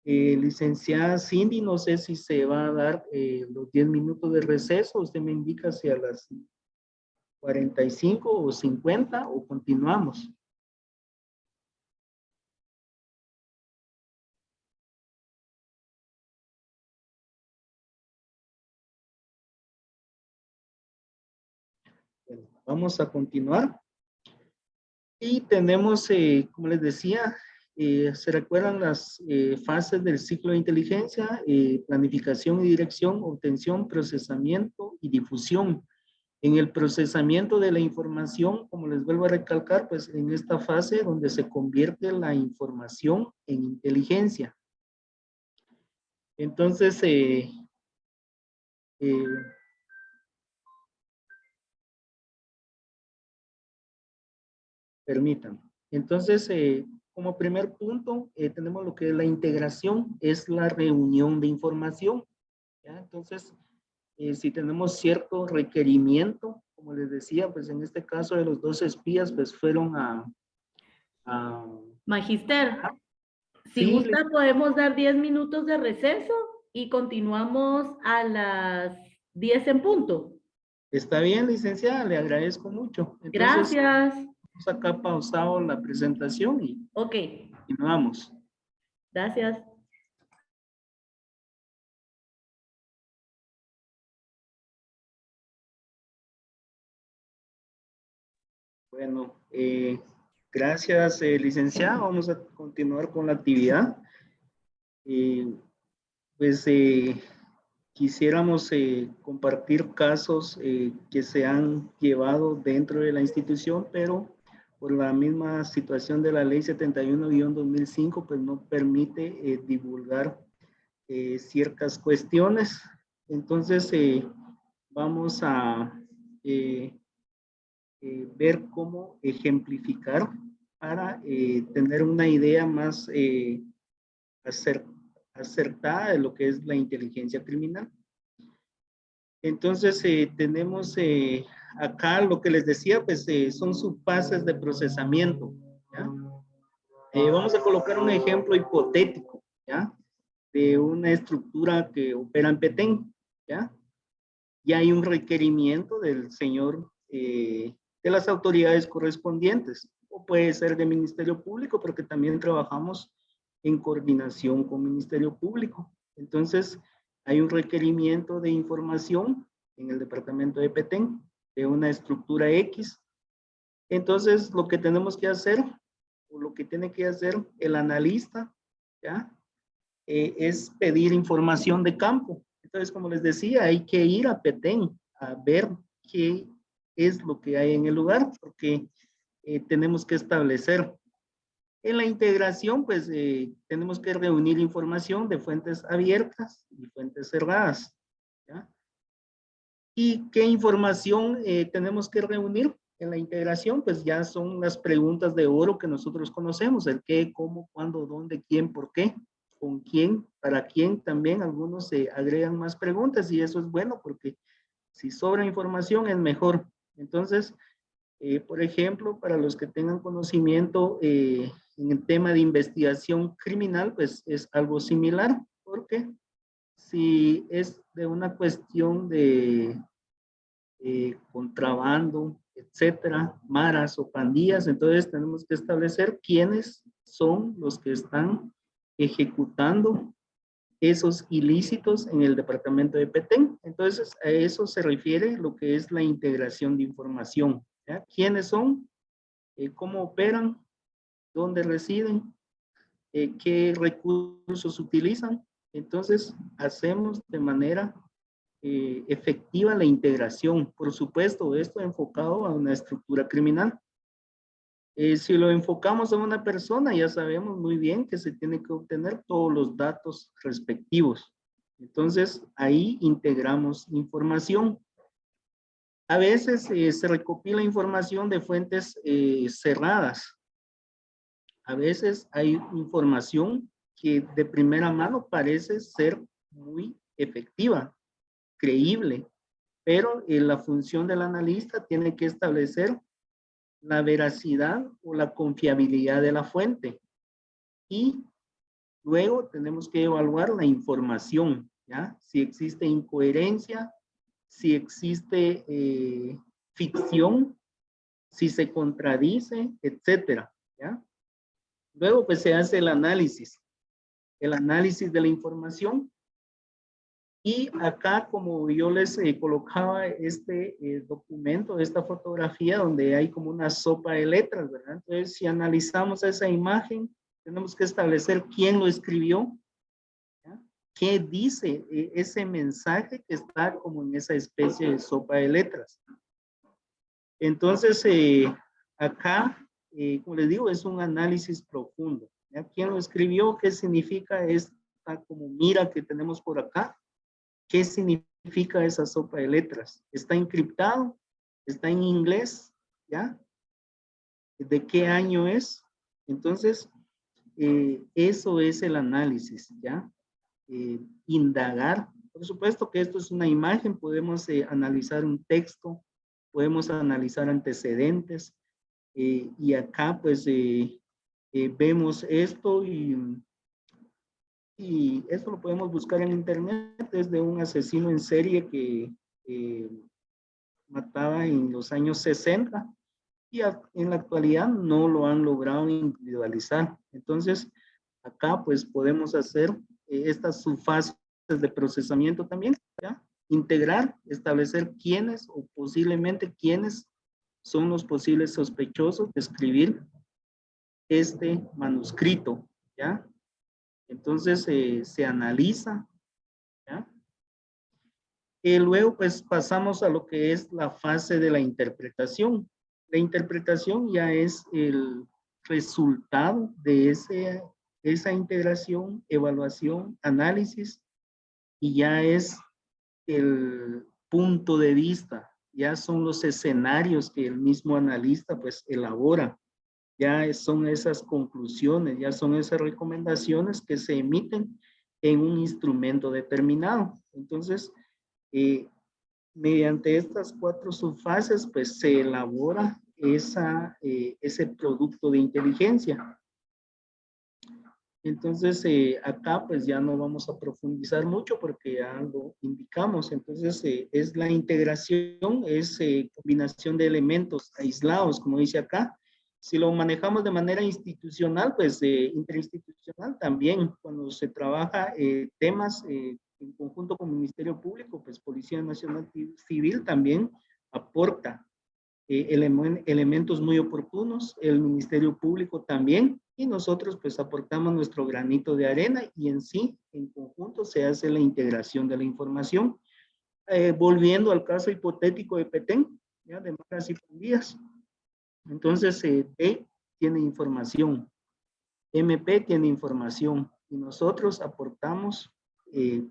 Licenciada Cindy, no sé si se va a dar los 10 minutos de receso. Usted me indica si a las 45 o 50 o continuamos. Bueno, vamos a continuar. Y tenemos, como les decía, ¿se recuerdan las fases del ciclo de inteligencia? Planificación y dirección, obtención, procesamiento y difusión. En el procesamiento de la información, como les vuelvo a recalcar, pues en esta fase donde se convierte la información en inteligencia. Entonces, permítanme. Entonces, como primer punto, tenemos lo que es la integración, es la reunión de información, ¿ya? Entonces, si tenemos cierto requerimiento, como les decía, pues en este caso de los 2 espías, pues fueron a Magister, si sí, gusta podemos dar 10 minutos de receso y continuamos a las 10 en punto. Está bien, licenciada, le agradezco mucho. Entonces, Gracias. vamos acá pausado la presentación y Ok, continuamos. gracias. Bueno, gracias, licenciada. Vamos a continuar con la actividad. Pues quisiéramos compartir casos que se han llevado dentro de la institución, pero por la misma situación de la ley 71-2005, pues no permite divulgar ciertas cuestiones. Entonces, vamos a ver cómo ejemplificar para tener una idea más acertada de lo que es la inteligencia criminal. Entonces, tenemos acá lo que les decía, pues son subfases de procesamiento, ¿ya? Vamos a colocar un ejemplo hipotético, ¿ya? De una estructura que opera en Petén, ¿ya? Y hay un requerimiento del señor, de las autoridades correspondientes, o puede ser del Ministerio Público, porque también trabajamos en coordinación con Ministerio Público. Entonces, hay un requerimiento de información en el departamento de Petén, de una estructura X. Entonces, lo que tenemos que hacer, o lo que tiene que hacer el analista, ¿ya? Es pedir información de campo. Entonces, como les decía, hay que ir a Petén a ver qué es lo que hay en el lugar, porque tenemos que establecer. En la integración, pues tenemos que reunir información de fuentes abiertas y fuentes cerradas, ¿ya? ¿Y qué información tenemos que reunir en la integración? Pues ya son las preguntas de oro que nosotros conocemos, el qué, cómo, cuándo, dónde, quién, por qué, con quién, para quién. También algunos se agregan más preguntas y eso es bueno porque si sobra información es mejor. Entonces, por ejemplo, para los que tengan conocimiento en el tema de investigación criminal, pues es algo similar, porque si es de una cuestión de contrabando, etcétera, maras o pandillas, entonces tenemos que establecer quiénes son los que están ejecutando esos ilícitos en el departamento de Petén. Entonces, a eso se refiere lo que es la integración de información, ¿ya? ¿Quiénes son? ¿Cómo operan? ¿Dónde residen? ¿Qué recursos utilizan? Entonces, hacemos de manera efectiva la integración. Por supuesto, esto enfocado a una estructura criminal. Si lo enfocamos a una persona, ya sabemos muy bien que se tiene que obtener todos los datos respectivos. Entonces, ahí integramos información. A veces se recopila información de fuentes cerradas. A veces hay información que de primera mano parece ser muy efectiva, creíble, pero la función del analista tiene que establecer la veracidad o la confiabilidad de la fuente. Y luego tenemos que evaluar la información, ¿ya? Si existe incoherencia, si existe ficción, si se contradice, etcétera, ¿ya? Luego pues se hace el análisis de la información. Y acá, como yo les colocaba este documento, esta fotografía, donde hay como una sopa de letras, ¿verdad? Entonces, si analizamos esa imagen, tenemos que establecer quién lo escribió, ¿ya? ¿Qué dice ese mensaje que está como en esa especie de sopa de letras? Entonces, acá, como les digo, es un análisis profundo, ¿ya? ¿Quién lo escribió? ¿Qué significa esta como mira que tenemos por acá? ¿Qué significa esa sopa de letras? ¿Está encriptado? ¿Está en inglés? ¿Ya? ¿De qué año es? Entonces, eso es el análisis, ¿ya? Indagar. Por supuesto que esto es una imagen, podemos analizar un texto, podemos analizar antecedentes, y acá pues vemos esto y Y eso lo podemos buscar en internet, es de un asesino en serie que mataba en los años 60 y en la actualidad no lo han logrado individualizar. Entonces, acá pues podemos hacer estas subfases de procesamiento también, ¿ya? Integrar, establecer quiénes o posiblemente quiénes son los posibles sospechosos de escribir este manuscrito, ¿ya? Entonces se analiza, ¿ya? Y luego pues pasamos a lo que es la fase de la interpretación. La interpretación ya es el resultado de esa integración, evaluación, análisis, y ya es el punto de vista, ya son los escenarios que el mismo analista pues elabora, ya son esas conclusiones, ya son esas recomendaciones que se emiten en un instrumento determinado. Entonces, eh, mediante estas 4 subfases, pues se elabora ese producto de inteligencia. Entonces, acá pues ya no vamos a profundizar mucho porque ya lo indicamos. Entonces, es la integración, es combinación de elementos aislados, como dice acá. Si lo manejamos de manera institucional, pues interinstitucional también, cuando se trabaja temas en conjunto con el Ministerio Público, pues Policía Nacional Civil también aporta elementos muy oportunos, el Ministerio Público también, y nosotros pues aportamos nuestro granito de arena y en sí, en conjunto, se hace la integración de la información. Volviendo al caso hipotético de Petén, ya de malas y pandillas. Entonces, D tiene información, MP tiene información y nosotros aportamos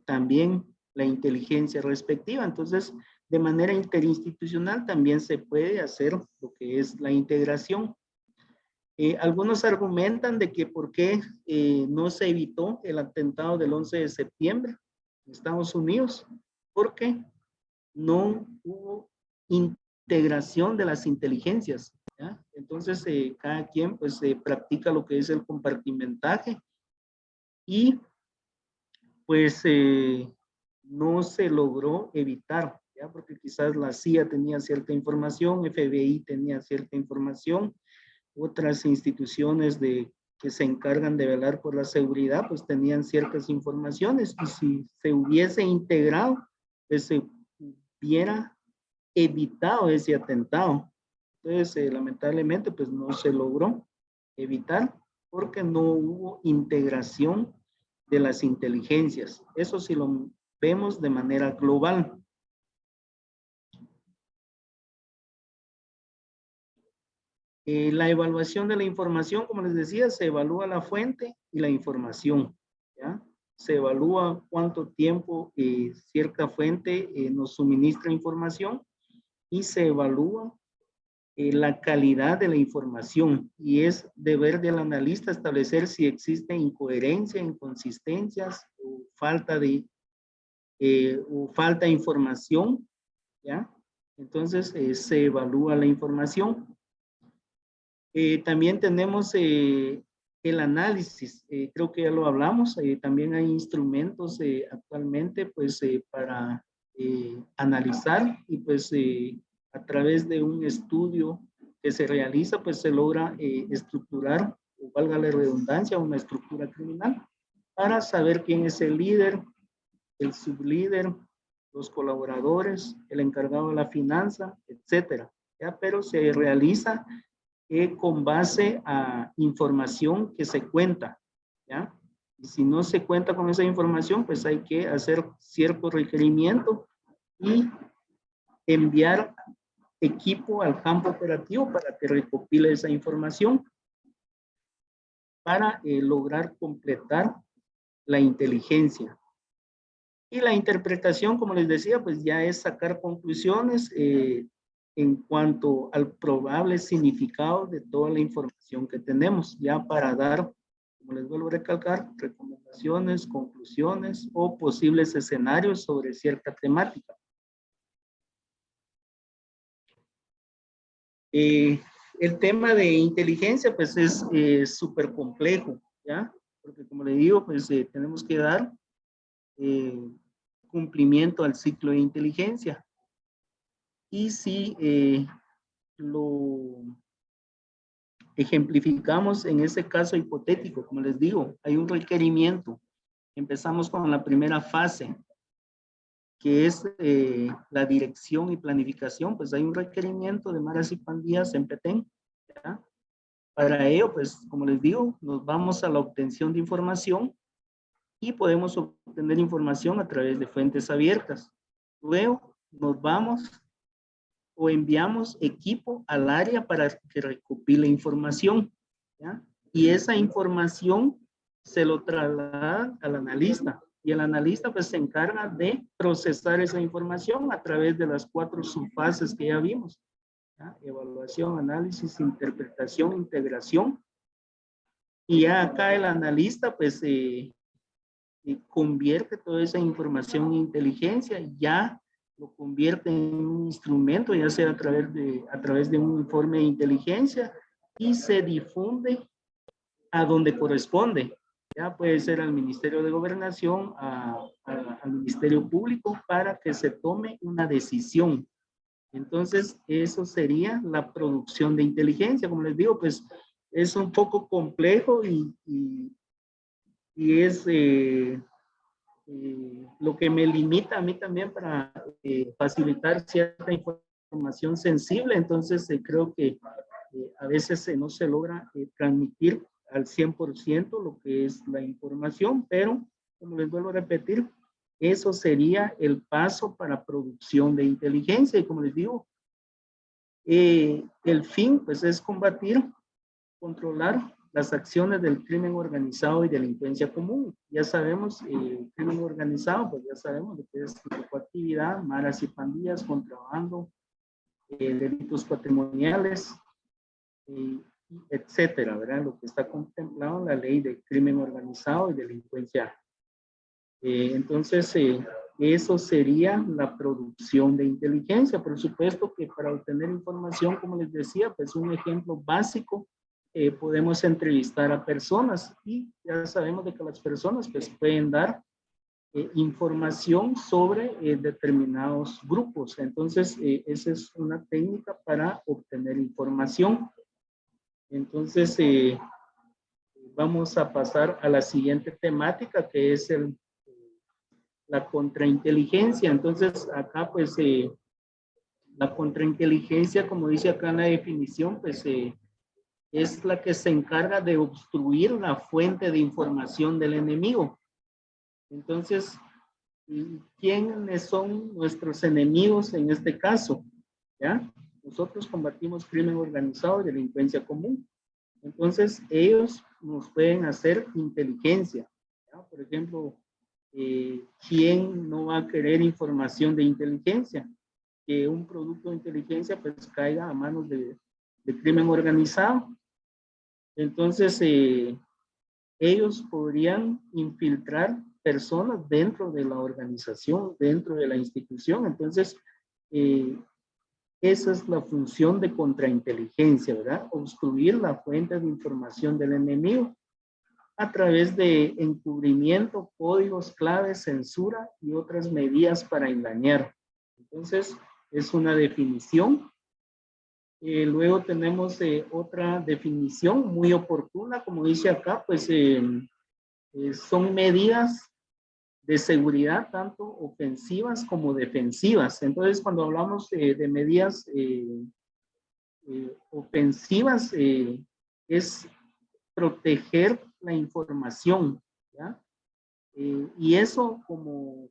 también la inteligencia respectiva. Entonces, de manera interinstitucional también se puede hacer lo que es la integración. Algunos argumentan de que por qué no se evitó el atentado del 11 de septiembre en Estados Unidos, porque no hubo integración de las inteligencias, ¿ya? Entonces, cada quien pues practica lo que es el compartimentaje y pues no se logró evitar, ¿ya? Porque quizás la CIA tenía cierta información, FBI tenía cierta información, otras instituciones que se encargan de velar por la seguridad, pues tenían ciertas informaciones y si se hubiese integrado, pues se hubiera evitado ese atentado. Entonces, lamentablemente, pues no se logró evitar porque no hubo integración de las inteligencias. Eso sí lo vemos de manera global. La evaluación de la información, como les decía, se evalúa la fuente y la información, ¿ya? Se evalúa cuánto tiempo cierta fuente nos suministra información y se evalúa la calidad de la información y es deber del analista establecer si existe incoherencia, inconsistencias o falta de información, ¿ya? Entonces se evalúa la información. También tenemos el análisis, creo que ya lo hablamos, también hay instrumentos actualmente pues para analizar y pues a través de un estudio que se realiza pues se logra estructurar, o valga la redundancia, una estructura criminal para saber quién es el líder, el sublíder, los colaboradores, el encargado de la finanza, etcétera, ¿ya? Pero se realiza con base a información que se cuenta, ¿ya? Y si no se cuenta con esa información, pues hay que hacer cierto requerimiento y enviar equipo al campo operativo para que recopile esa información para lograr completar la inteligencia. Y la interpretación, como les decía, pues ya es sacar conclusiones en cuanto al probable significado de toda la información que tenemos, ya para dar, como les vuelvo a recalcar, recomendaciones, conclusiones o posibles escenarios sobre cierta temática. El tema de inteligencia, pues es súper complejo, ¿ya? porque como le digo, pues tenemos que dar cumplimiento al ciclo de inteligencia. Y si lo ejemplificamos en ese caso hipotético, como les digo, hay un requerimiento. Empezamos con la primera fase, que es la dirección y planificación. Pues hay un requerimiento de maras y pandillas en Petén, ¿ya? Para ello, pues como les digo, nos vamos a la obtención de información y podemos obtener información a través de fuentes abiertas. Luego nos vamos o enviamos equipo al área para que recopile información, ¿ya? Y esa información se lo traslada al analista. Y el analista pues se encarga de procesar esa información a través de las 4 subfases que ya vimos, ¿ya? Evaluación, análisis, interpretación, integración. Y ya acá el analista pues convierte toda esa información en inteligencia y ya lo convierte en un instrumento, ya sea a través de un informe de inteligencia, y se difunde a donde corresponde. Ya puede ser al Ministerio de Gobernación, al Ministerio Público, para que se tome una decisión. Entonces, eso sería la producción de inteligencia. Como les digo, pues es un poco complejo y es lo que me limita a mí también para facilitar cierta información sensible. Entonces, creo que a veces no se logra transmitir al 100% lo que es la información, pero como les vuelvo a repetir, eso sería el paso para producción de inteligencia. Y como les digo, el fin pues es combatir, controlar las acciones del crimen organizado y delincuencia común. Ya sabemos, crimen organizado, pues ya sabemos lo que es narcoactividad, maras y pandillas, contrabando, delitos patrimoniales, etcétera, ¿verdad? Lo que está contemplado en la ley de crimen organizado y delincuencia. Entonces, eso sería la producción de inteligencia. Por supuesto que para obtener información, como les decía, pues un ejemplo básico, podemos entrevistar a personas y ya sabemos de que las personas pues pueden dar información sobre determinados grupos. Entonces, esa es una técnica para obtener información. Entonces, vamos a pasar a la siguiente temática, que es la contrainteligencia. Entonces, acá pues la contrainteligencia, como dice acá en la definición, pues es la que se encarga de obstruir la fuente de información del enemigo. Entonces, ¿quiénes son nuestros enemigos en este caso? ¿Ya? Nosotros combatimos crimen organizado y delincuencia común. Entonces, ellos nos pueden hacer inteligencia, ¿ya? Por ejemplo, ¿quién no va a querer información de inteligencia? Que un producto de inteligencia pues caiga a manos de crimen organizado. Entonces, ellos podrían infiltrar personas dentro de la organización, dentro de la institución. Entonces, esa es la función de contrainteligencia, ¿verdad? Obstruir la fuente de información del enemigo a través de encubrimiento, códigos, claves, censura y otras medidas para engañar. Entonces, es una definición. Luego tenemos otra definición muy oportuna, como dice acá, pues son medidas de seguridad tanto ofensivas como defensivas. Entonces, cuando hablamos de medidas ofensivas, es proteger la información, ¿ya? Y eso como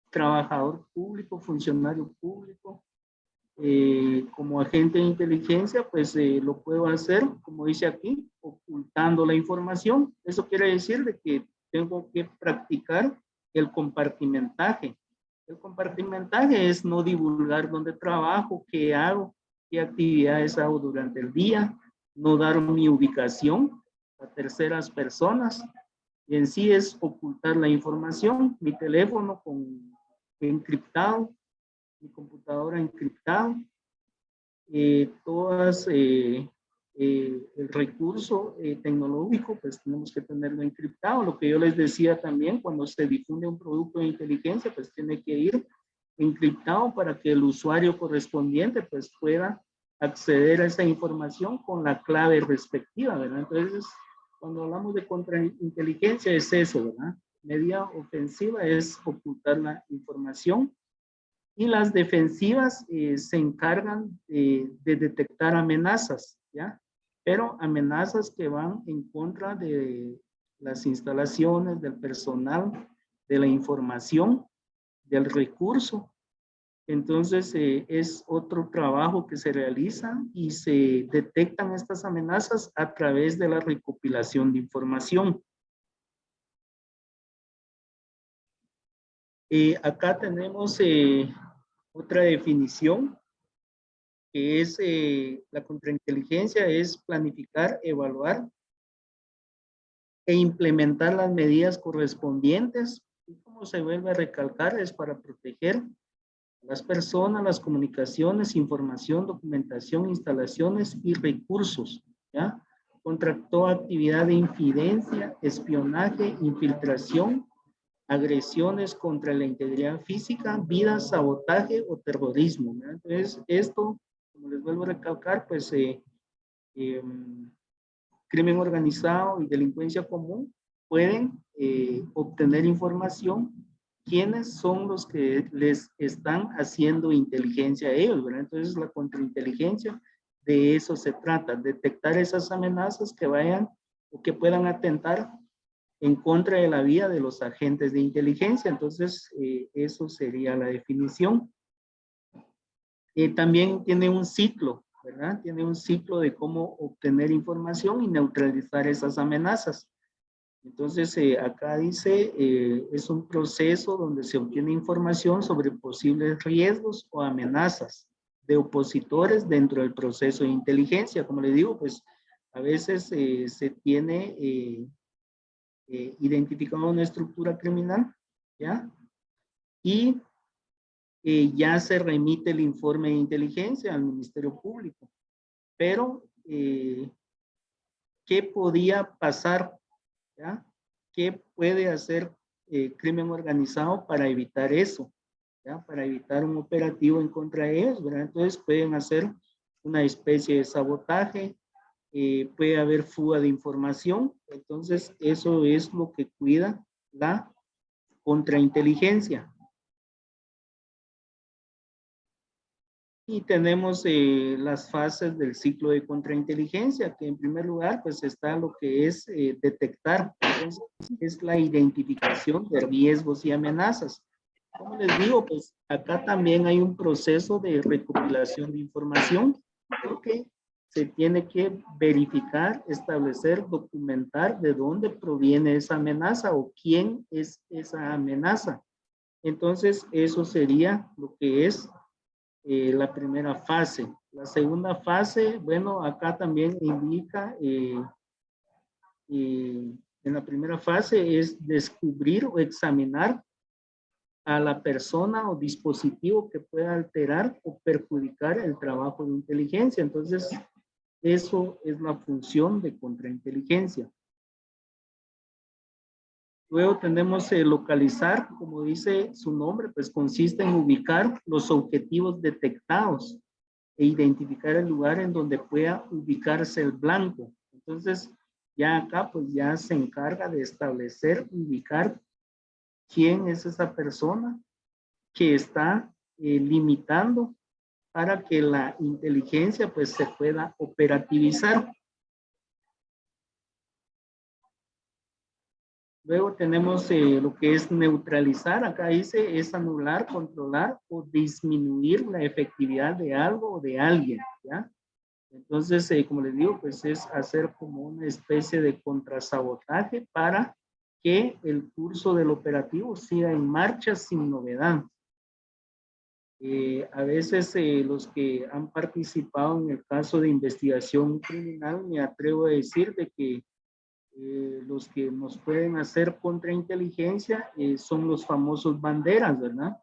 trabajador público, funcionario público, como agente de inteligencia, pues lo puedo hacer, como dice aquí, ocultando la información. Eso quiere decir de que tengo que practicar el compartimentaje. El compartimentaje es no divulgar dónde trabajo, qué hago, qué actividades hago durante el día, no dar mi ubicación a terceras personas. Y en sí es ocultar la información, mi teléfono encriptado, mi computadora encriptada, todas el recurso tecnológico, pues tenemos que tenerlo encriptado. Lo que yo les decía también, cuando se difunde un producto de inteligencia, pues tiene que ir encriptado para que el usuario correspondiente pues pueda acceder a esa información con la clave respectiva, ¿verdad? Entonces, cuando hablamos de contrainteligencia es eso, ¿verdad? Medida ofensiva es ocultar la información y las defensivas se encargan de detectar amenazas, ¿ya? Pero amenazas que van en contra de las instalaciones, del personal, de la información, del recurso. Entonces, es otro trabajo que se realiza y se detectan estas amenazas a través de la recopilación de información. Acá tenemos otra definición, que es la contrainteligencia, es planificar, evaluar e implementar las medidas correspondientes. Y como se vuelve a recalcar, es para proteger las personas, las comunicaciones, información, documentación, instalaciones y recursos, ¿ya? Contra toda actividad de infidencia, espionaje, infiltración, agresiones contra la integridad física, vida, sabotaje o terrorismo, ¿verdad? Entonces, esto, como les vuelvo a recalcar, pues crimen organizado y delincuencia común pueden obtener información quiénes son los que les están haciendo inteligencia a ellos, ¿verdad? Entonces la contrainteligencia de eso se trata, detectar esas amenazas que vayan o que puedan atentar en contra de la vida de los agentes de inteligencia. Entonces eso sería la definición. También tiene un ciclo, ¿verdad? Tiene un ciclo de cómo obtener información y neutralizar esas amenazas. Entonces, acá dice, es un proceso donde se obtiene información sobre posibles riesgos o amenazas de opositores dentro del proceso de inteligencia. Como le digo, pues a veces se tiene identificado una estructura criminal, ¿ya? Y ya se remite el informe de inteligencia al Ministerio Público. Pero, ¿qué podía pasar? ¿Ya? ¿Qué puede hacer crimen organizado para evitar eso? ¿Ya? Para evitar un operativo en contra de ellos, ¿verdad? Entonces pueden hacer una especie de sabotaje, puede haber fuga de información. Entonces eso es lo que cuida la contrainteligencia. Y tenemos las fases del ciclo de contrainteligencia, que en primer lugar pues está lo que es detectar. Entonces, es la identificación de riesgos y amenazas. Como les digo, pues acá también hay un proceso de recopilación de información, porque se tiene que verificar, establecer, documentar de dónde proviene esa amenaza o quién es esa amenaza. Entonces, eso sería lo que es la primera fase. La segunda fase, bueno, acá también indica, en la primera fase es descubrir o examinar a la persona o dispositivo que pueda alterar o perjudicar el trabajo de inteligencia. Entonces, eso es la función de contrainteligencia. Luego tenemos localizar, como dice su nombre, pues consiste en ubicar los objetivos detectados e identificar el lugar en donde pueda ubicarse el blanco. Entonces, ya acá pues ya se encarga de establecer, ubicar quién es esa persona que está limitando para que la inteligencia pues se pueda operativizar. Luego tenemos lo que es neutralizar. Acá dice es anular, controlar o disminuir la efectividad de algo o de alguien, ¿ya? Entonces, como les digo, pues es hacer como una especie de contrasabotaje para que el curso del operativo siga en marcha sin novedad. A veces los que han participado en el caso de investigación criminal, me atrevo a decir de que los que nos pueden hacer contrainteligencia son los famosos banderas, ¿verdad?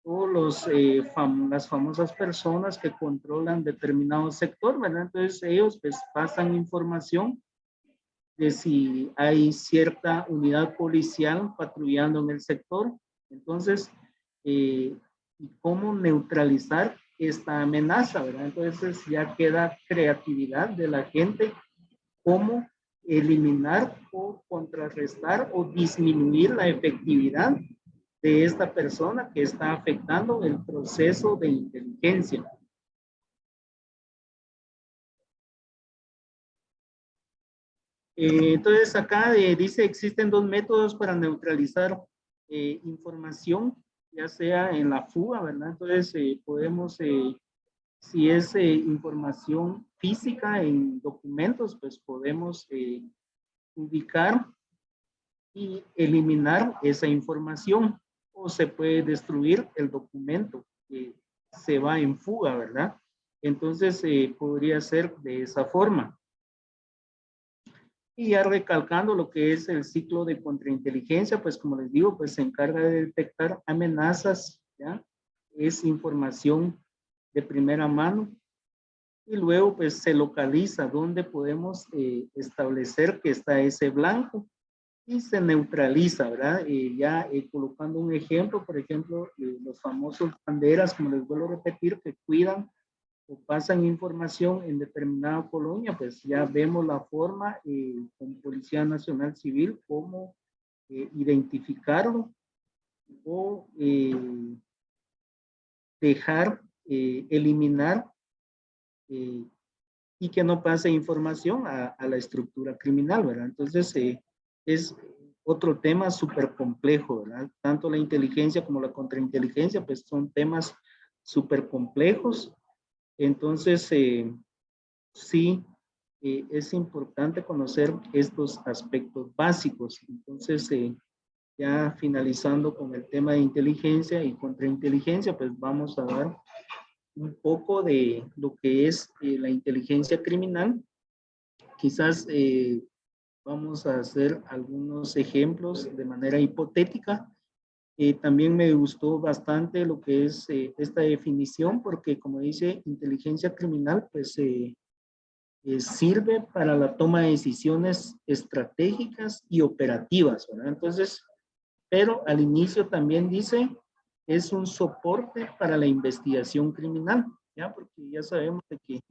o las famosas personas que controlan determinado sector, ¿verdad? Entonces ellos pues pasan información de si hay cierta unidad policial patrullando en el sector. Entonces, ¿y cómo neutralizar esta amenaza, verdad? Entonces ya queda creatividad de la gente, cómo eliminar o contrarrestar o disminuir la efectividad de esta persona que está afectando el proceso de inteligencia. Entonces acá dice, existen dos métodos para neutralizar información, ya sea en la fuga, ¿verdad? Entonces podemos, si es información física en documentos, pues podemos ubicar y eliminar esa información, o se puede destruir el documento que se va en fuga, ¿verdad? Entonces podría ser de esa forma. Y ya recalcando lo que es el ciclo de contrainteligencia, pues como les digo, pues se encarga de detectar amenazas, ¿ya? Es información de primera mano, y luego pues se localiza dónde podemos establecer que está ese blanco, y se neutraliza, ¿verdad? Ya colocando un ejemplo, por ejemplo, los famosos banderas, como les vuelvo a repetir, que cuidan o pasan información en determinada colonia, pues ya vemos la forma con Policía Nacional Civil, cómo identificarlo o dejar, eliminar eh, y que no pase información a la estructura criminal, ¿verdad? Entonces, es otro tema súper complejo, ¿verdad? Tanto la inteligencia como la contrainteligencia, pues son temas súper complejos. Entonces, sí, es importante conocer estos aspectos básicos. Entonces, ya finalizando con el tema de inteligencia y contrainteligencia, pues vamos a dar un poco de lo que es la inteligencia criminal. Quizás vamos a hacer algunos ejemplos de manera hipotética. También me gustó bastante lo que es esta definición, porque como dice inteligencia criminal, pues sirve para la toma de decisiones estratégicas y operativas, ¿verdad? Entonces, pero al inicio también dice, es un soporte para la investigación criminal, ¿ya? Porque ya sabemos de que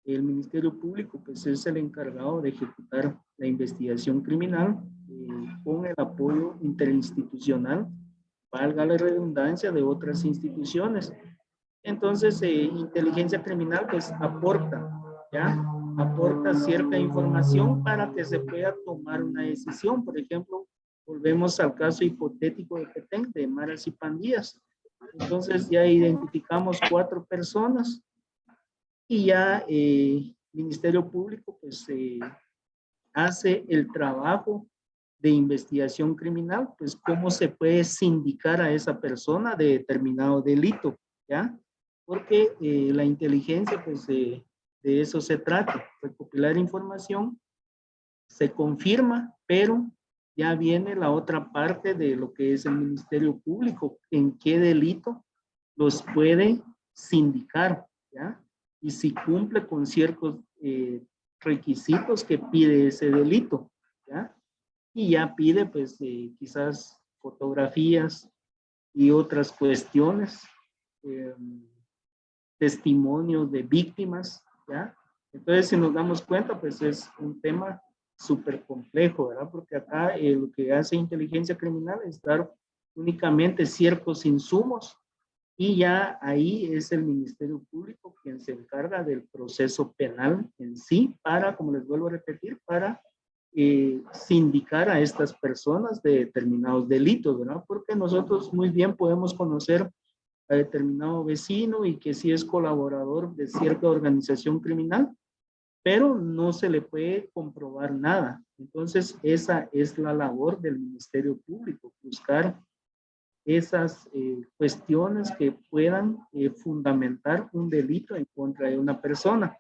el Ministerio Público pues es el encargado de ejecutar la investigación criminal con el apoyo interinstitucional, valga la redundancia, de otras instituciones. Entonces, inteligencia criminal pues aporta, ¿ya? Aporta cierta información para que se pueda tomar una decisión. Por ejemplo, volvemos al caso hipotético de Petén, de maras y pandillas. Entonces ya identificamos 4 personas y ya Ministerio Público pues hace el trabajo de investigación criminal, pues cómo se puede sindicar a esa persona de determinado delito, ¿ya? Porque la inteligencia, pues de eso se trata, recopilar información, se confirma, pero ya viene la otra parte de lo que es el Ministerio Público, en qué delito los puede sindicar, ¿ya? Y si cumple con ciertos requisitos que pide ese delito, ¿ya? Y ya pide, pues, quizás fotografías y otras cuestiones, eh, testimonios de víctimas, ¿ya? Entonces, si nos damos cuenta, pues es un tema súper complejo, ¿verdad? Porque acá lo que hace inteligencia criminal es dar únicamente ciertos insumos, y ya ahí es el Ministerio Público quien se encarga del proceso penal en sí para, como les vuelvo a repetir, para sindicar a estas personas de determinados delitos, ¿verdad? Porque nosotros muy bien podemos conocer a determinado vecino y que sí es colaborador de cierta organización criminal, pero no se le puede comprobar nada. Entonces, esa es la labor del Ministerio Público, buscar esas cuestiones que puedan fundamentar un delito en contra de una persona.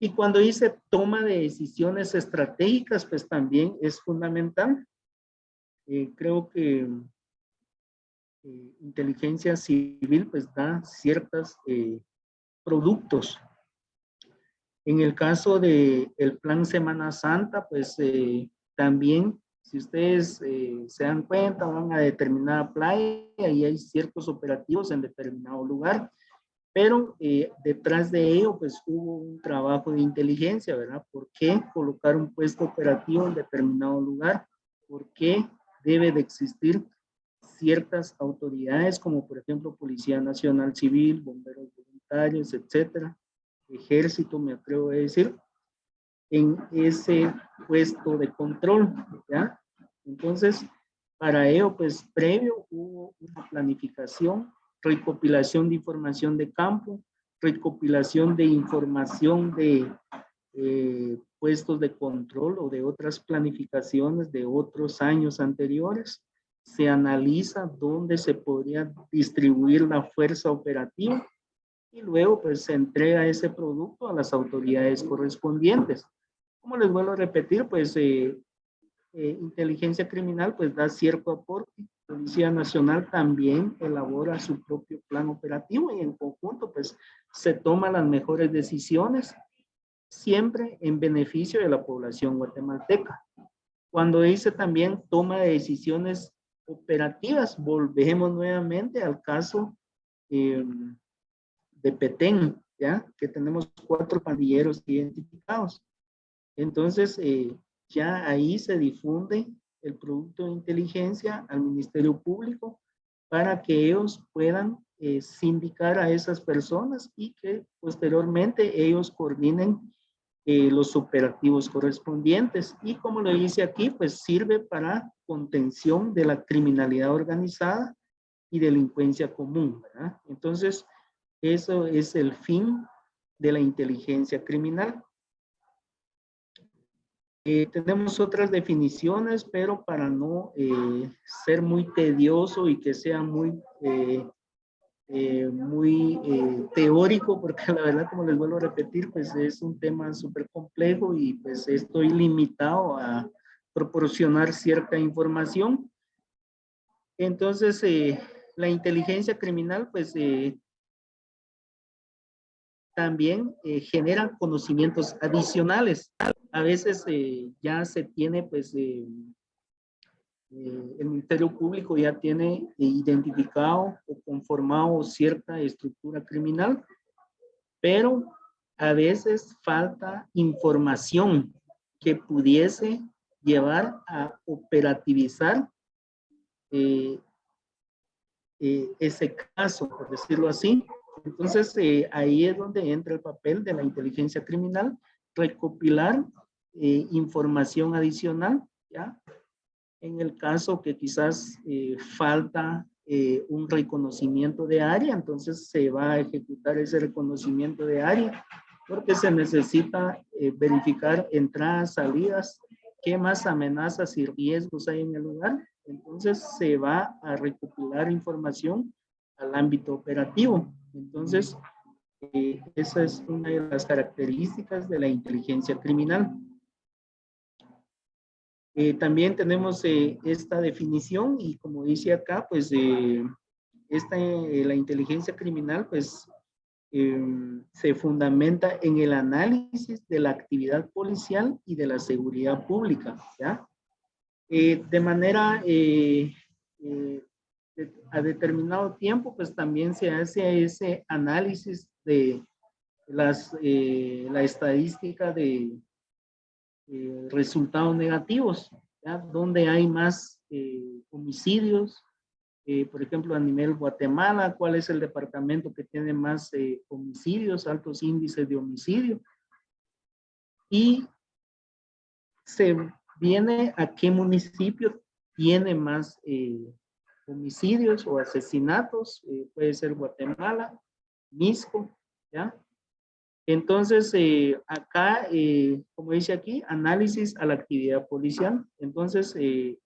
Y cuando dice toma de decisiones estratégicas, pues también es fundamental. Creo que inteligencia civil pues da ciertos productos. En el caso del plan Semana Santa, pues también, si ustedes se dan cuenta, van a determinada playa y hay ciertos operativos en determinado lugar, pero detrás de ello, pues hubo un trabajo de inteligencia, ¿verdad? ¿Por qué colocar un puesto operativo en determinado lugar? ¿Por qué debe de existir ciertas autoridades, como por ejemplo Policía Nacional Civil, bomberos voluntarios, etcétera, ejército, me atrevo a decir, en ese puesto de control, ¿ya? Entonces, para ello, pues previo hubo una planificación, recopilación de información de campo, recopilación de información de puestos de control o de otras planificaciones de otros años anteriores. Se analiza dónde se podría distribuir la fuerza operativa y luego pues se entrega ese producto a las autoridades correspondientes. Como les vuelvo a repetir, pues inteligencia criminal pues da cierto aporte. Policía Nacional también elabora su propio plan operativo y en conjunto pues se toman las mejores decisiones, siempre en beneficio de la población guatemalteca. Cuando dice también toma de decisiones operativas, volvemos nuevamente al caso de Petén, ¿ya? Que tenemos 4 pandilleros identificados. Entonces, ya ahí se difunde el producto de inteligencia al Ministerio Público para que ellos puedan sindicar a esas personas y que posteriormente ellos coordinen los operativos correspondientes. Y como lo dice aquí, pues sirve para contención de la criminalidad organizada y delincuencia común, ¿verdad? Entonces, eso es el fin de la inteligencia criminal. Tenemos otras definiciones, pero para no ser muy tedioso y que sea muy teórico, porque la verdad, como les vuelvo a repetir, pues es un tema súper complejo y pues estoy limitado a proporcionar cierta información. Entonces, la inteligencia criminal, pues también genera conocimientos adicionales. A veces ya se tiene, pues, el Ministerio Público ya tiene identificado o conformado cierta estructura criminal, pero a veces falta información que pudiese llevar a operativizar ese caso, por decirlo así. Entonces, ahí es donde entra el papel de la inteligencia criminal, recopilar información adicional, ¿ya? En el caso que quizás falta un reconocimiento de área, entonces se va a ejecutar ese reconocimiento de área, porque se necesita verificar entradas, salidas, qué más amenazas y riesgos hay en el lugar. Entonces se va a recopilar información al ámbito operativo. Entonces, esa es una de las características de la inteligencia criminal. También tenemos esta definición y como dice acá, pues la inteligencia criminal pues se fundamenta en el análisis de la actividad policial y de la seguridad pública, ¿ya? De manera a determinado tiempo, pues también se hace ese análisis de la estadística de resultados negativos, ¿ya? Donde hay más homicidios, por ejemplo, a nivel Guatemala, ¿cuál es el departamento que tiene más homicidios, altos índices de homicidio? Y se viene a qué municipio tiene más homicidios o asesinatos, puede ser Guatemala, Misco, ¿ya? Entonces, acá, como dice aquí, análisis a la actividad policial. Entonces,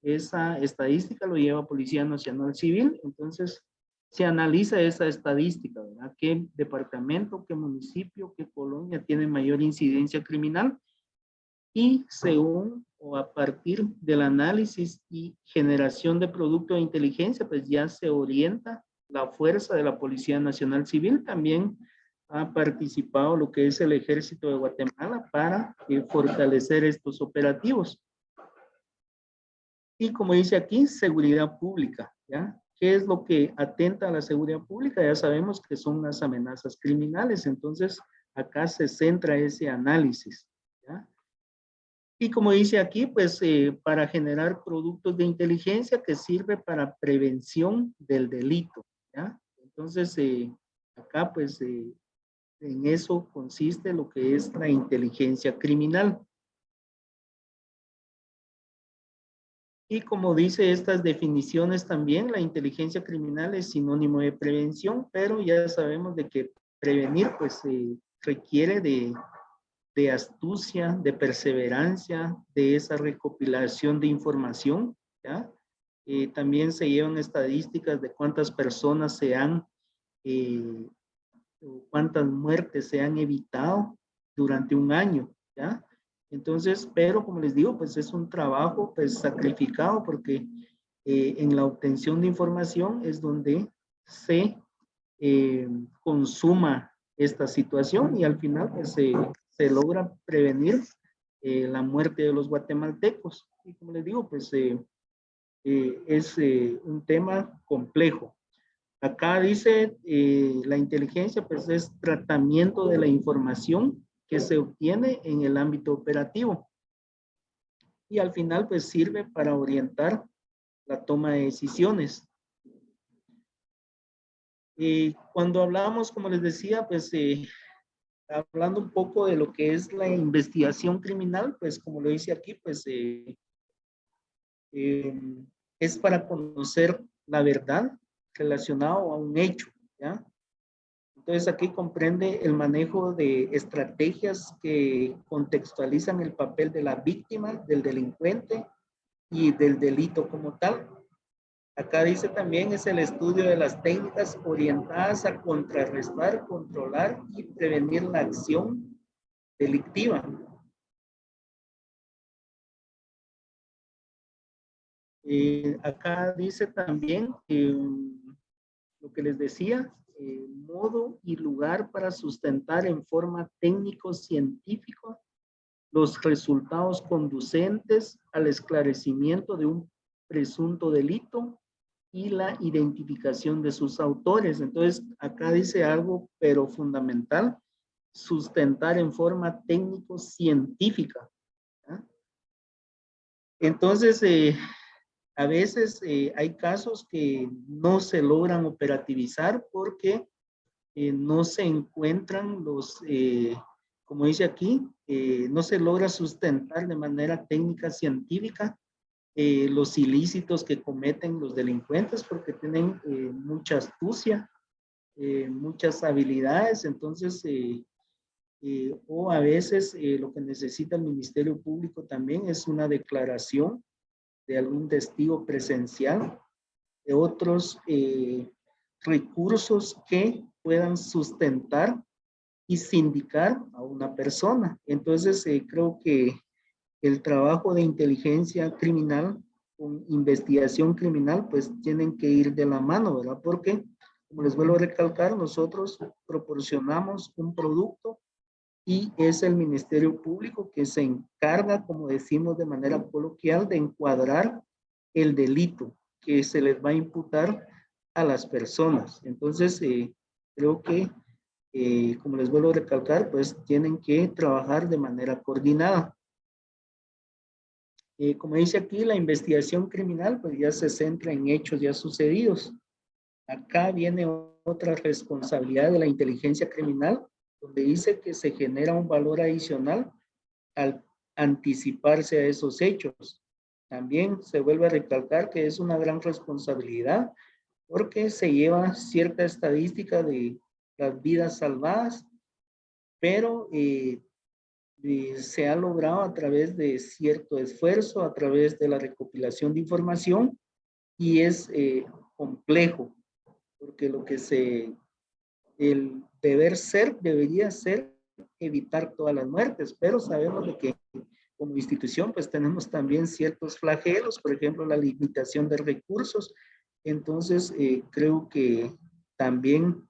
esa estadística lo lleva Policía Nacional Civil. Entonces, se analiza esa estadística, ¿verdad? ¿Qué departamento, qué municipio, qué colonia tiene mayor incidencia criminal? Y según o a partir del análisis y generación de productos de inteligencia, pues ya se orienta la fuerza de la Policía Nacional Civil. También ha participado lo que es el Ejército de Guatemala para fortalecer estos operativos. Y como dice aquí, seguridad pública, ¿ya? ¿Qué es lo que atenta a la seguridad pública? Ya sabemos que son las amenazas criminales, entonces acá se centra ese análisis, ¿ya? Y como dice aquí, pues para generar productos de inteligencia que sirve para prevención del delito, ¿ya? Entonces, acá pues en eso consiste lo que es la inteligencia criminal. Y como dice estas definiciones también, la inteligencia criminal es sinónimo de prevención, pero ya sabemos de que prevenir pues requiere de astucia, de perseverancia, de esa recopilación de información, ¿ya? También se llevan estadísticas de cuántas personas se han, cuántas muertes se han evitado durante un año, ¿ya? Entonces, pero como les digo, pues es un trabajo pues sacrificado porque en la obtención de información es donde se consuma esta situación y al final pues se logra prevenir la muerte de los guatemaltecos. Y como les digo, pues es un tema complejo. Acá dice la inteligencia pues es tratamiento de la información que se obtiene en el ámbito operativo y al final pues sirve para orientar la toma de decisiones. Cuando hablamos, como les decía, pues hablando un poco de lo que es la investigación criminal, pues como lo dice aquí, pues es para conocer la verdad relacionado a un hecho, ¿ya? Entonces aquí comprende el manejo de estrategias que contextualizan el papel de la víctima, del delincuente y del delito como tal. Acá dice también es el estudio de las técnicas orientadas a contrarrestar, controlar y prevenir la acción delictiva. Acá dice también lo que les decía, modo y lugar para sustentar en forma técnico-científica los resultados conducentes al esclarecimiento de un presunto delito y la identificación de sus autores. Entonces, acá dice algo, pero fundamental, sustentar en forma técnico-científica. ¿Ya? Entonces, a veces hay casos que no se logran operativizar porque no se encuentran los, como dice aquí, no se logra sustentar de manera técnica científica los ilícitos que cometen los delincuentes porque tienen mucha astucia, muchas habilidades, entonces, o a veces lo que necesita el Ministerio Público también es una declaración de algún testigo presencial, de otros recursos que puedan sustentar y sindicar a una persona. Entonces, creo que el trabajo de inteligencia criminal con investigación criminal, pues tienen que ir de la mano, ¿verdad? Porque, como les vuelvo a recalcar, nosotros proporcionamos un producto y es el Ministerio Público que se encarga, como decimos de manera coloquial, de encuadrar el delito que se les va a imputar a las personas. Entonces, creo que, como les vuelvo a recalcar, pues tienen que trabajar de manera coordinada. Como dice aquí, la investigación criminal pues ya se centra en hechos ya sucedidos. Acá viene otra responsabilidad de la inteligencia criminal, donde dice que se genera un valor adicional al anticiparse a esos hechos. También se vuelve a recalcar que es una gran responsabilidad porque se lleva cierta estadística de las vidas salvadas, pero se ha logrado a través de cierto esfuerzo, a través de la recopilación de información y es complejo, porque lo que el deber ser debería ser evitar todas las muertes, pero sabemos de que como institución, pues tenemos también ciertos flagelos, por ejemplo, la limitación de recursos. Entonces, creo que también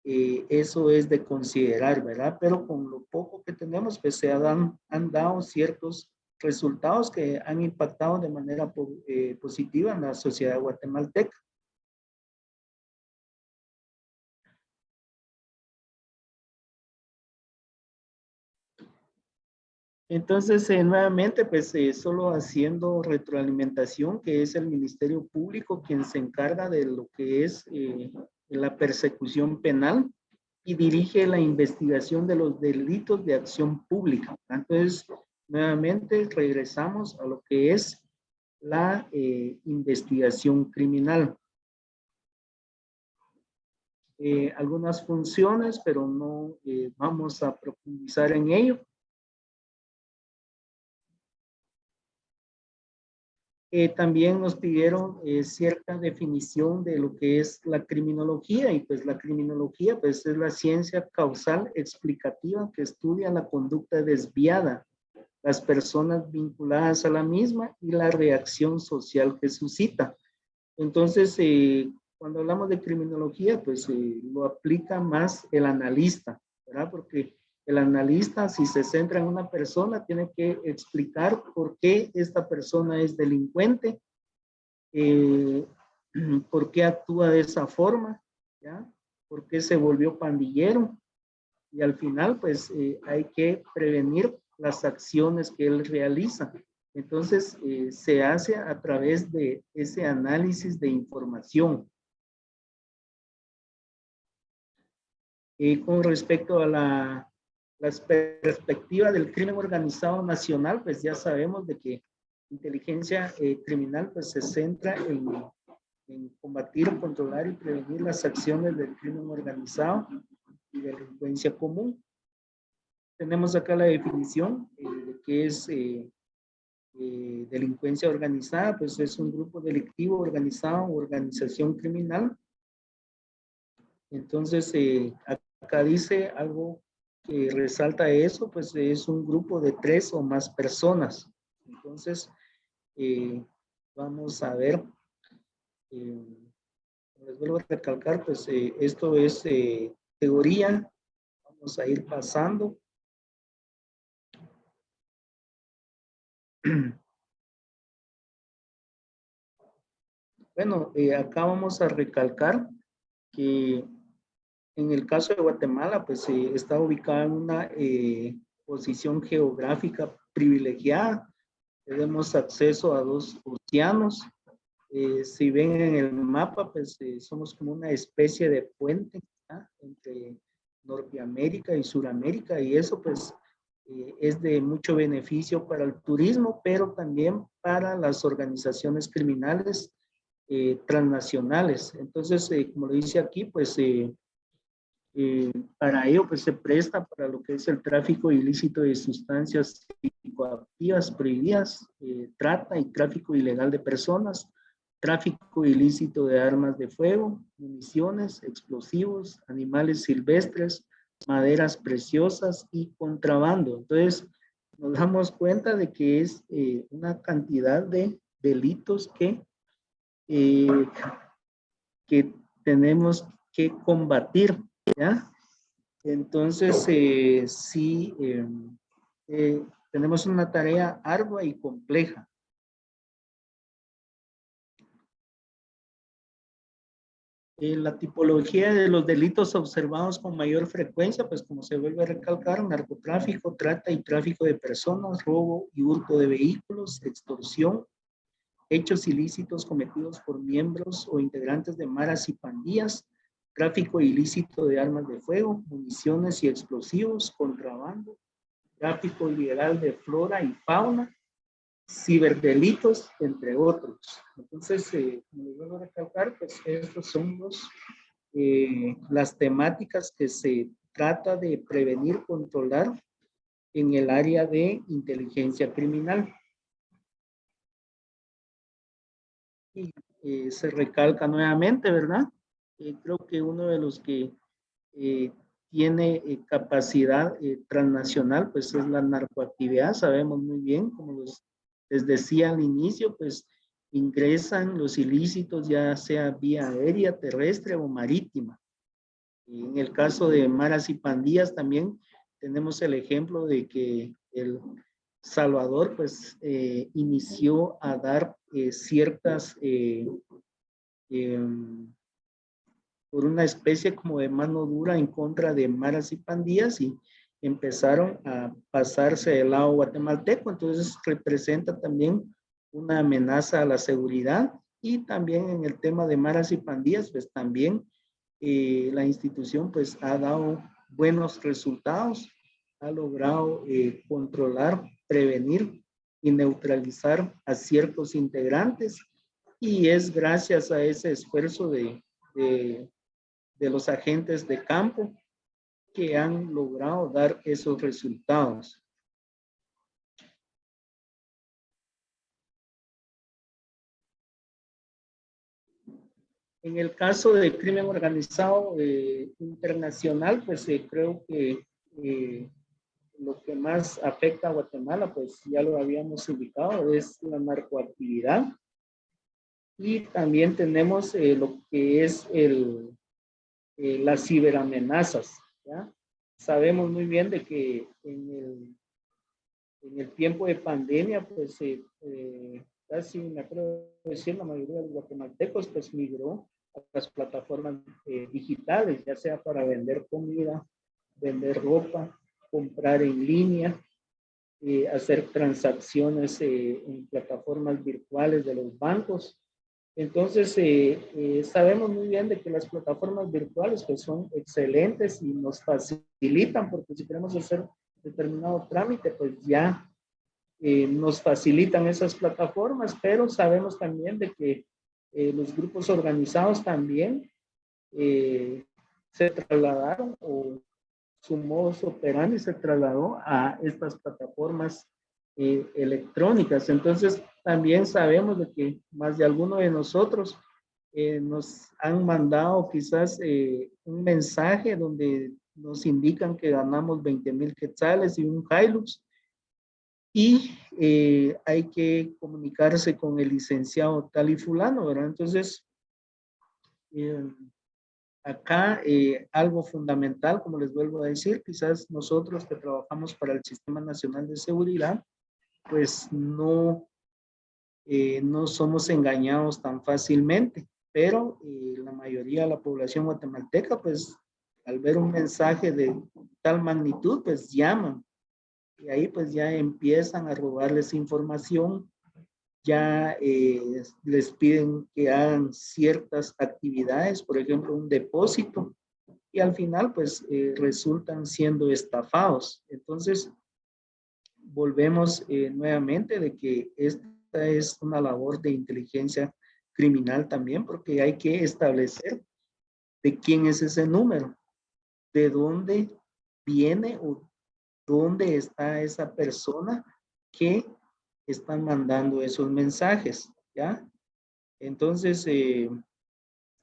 eso es de considerar, ¿verdad? Pero con lo poco que tenemos, pues han dado ciertos resultados que han impactado de manera positiva en la sociedad guatemalteca. Entonces, nuevamente, pues solo haciendo retroalimentación, que es el Ministerio Público quien se encarga de lo que es la persecución penal y dirige la investigación de los delitos de acción pública. Entonces, nuevamente regresamos a lo que es la investigación criminal. Algunas funciones, pero no vamos a profundizar en ello. También nos pidieron cierta definición de lo que es la criminología, y pues la criminología pues es la ciencia causal explicativa que estudia la conducta desviada, las personas vinculadas a la misma y la reacción social que suscita. Entonces, cuando hablamos de criminología, pues lo aplica más el analista, ¿verdad? Porque el analista, si se centra en una persona, tiene que explicar por qué esta persona es delincuente, eh, por qué actúa de esa forma, ¿ya? ¿Por qué se volvió pandillero? Y al final, pues hay que prevenir las acciones que él realiza. Entonces, se hace a través de ese análisis de información. Con respecto a la perspectiva del crimen organizado nacional, pues ya sabemos de que inteligencia criminal pues se centra en combatir, controlar y prevenir las acciones del crimen organizado y de delincuencia común. Tenemos acá la definición de qué es delincuencia organizada, pues es un grupo delictivo organizado o organización criminal. Entonces, acá dice algo que resalta eso, pues es un grupo de 3 o más personas. Entonces, vamos a ver, les vuelvo a recalcar, pues esto es teoría, vamos a ir pasando. Bueno, acá vamos a recalcar que en el caso de Guatemala, pues está ubicada en una posición geográfica privilegiada. Tenemos acceso a 2 océanos. Si ven en el mapa, pues somos como una especie de puente, ¿ah?, entre Norteamérica y Suramérica, y eso pues es de mucho beneficio para el turismo, pero también para las organizaciones criminales transnacionales. Entonces, como lo dice aquí, pues para ello pues se presta para lo que es el tráfico ilícito de sustancias psicoactivas prohibidas, trata y tráfico ilegal de personas, tráfico ilícito de armas de fuego, municiones, explosivos, animales silvestres, maderas preciosas y contrabando. Entonces, nos damos cuenta de que es una cantidad de delitos eh, que tenemos que combatir, ¿ya? Entonces, sí, tenemos una tarea ardua y compleja. La tipología de los delitos observados con mayor frecuencia, pues como se vuelve a recalcar, narcotráfico, trata y tráfico de personas, robo y hurto de vehículos, extorsión, hechos ilícitos cometidos por miembros o integrantes de maras y pandillas, tráfico ilícito de armas de fuego, municiones y explosivos, contrabando, tráfico ilegal de flora y fauna, ciberdelitos, entre otros. Entonces, como les vuelvo a recalcar, pues estos son las temáticas que se trata de prevenir, controlar en el área de inteligencia criminal. Y se recalca nuevamente, ¿verdad? Creo que uno de los que tiene capacidad transnacional, pues es la narcoactividad. Sabemos muy bien, como les decía al inicio, pues ingresan los ilícitos ya sea vía aérea, terrestre o marítima. Y en el caso de maras y pandillas también tenemos el ejemplo de que El Salvador pues inició a dar ciertas por una especie como de mano dura en contra de maras y pandillas, y empezaron a pasarse del lado guatemalteco. Entonces representa también una amenaza a la seguridad. Y también en el tema de maras y pandillas, pues también la institución pues ha dado buenos resultados, ha logrado controlar, prevenir y neutralizar a ciertos integrantes, y es gracias a ese esfuerzo de los agentes de campo que han logrado dar esos resultados. En el caso del crimen organizado internacional, pues creo que lo que más afecta a Guatemala, pues ya lo habíamos indicado, es la narcoactividad. Y también tenemos lo que es las ciberamenazas, ¿ya? Sabemos muy bien de que en el tiempo de pandemia, pues casi, me atrevo a decir, la mayoría de los guatemaltecos pues migró a las plataformas digitales, ya sea para vender comida, vender ropa, comprar en línea, hacer transacciones en plataformas virtuales de los bancos. Entonces, sabemos muy bien de que las plataformas virtuales pues son excelentes y nos facilitan, porque si queremos hacer determinado trámite, pues ya nos facilitan esas plataformas, pero sabemos también de que los grupos organizados también se trasladaron, o su modus operandi se trasladó a estas plataformas electrónicas. Entonces, también sabemos de que más de alguno de nosotros nos han mandado quizás un mensaje donde nos indican que ganamos 20,000 quetzales y un Hilux, y hay que comunicarse con el licenciado tal y fulano, ¿verdad? Entonces, acá algo fundamental, como les vuelvo a decir, quizás nosotros que trabajamos para el Sistema Nacional de Seguridad, pues no somos engañados tan fácilmente, pero la mayoría de la población guatemalteca, pues al ver un mensaje de tal magnitud, pues llaman, y ahí pues ya empiezan a robarles información, ya les piden que hagan ciertas actividades, por ejemplo, un depósito, y al final pues resultan siendo estafados. Entonces, volvemos nuevamente de que esta es una labor de inteligencia criminal también, porque hay que establecer de quién es ese número, de dónde viene o dónde está esa persona que están mandando esos mensajes, ¿ya? Entonces,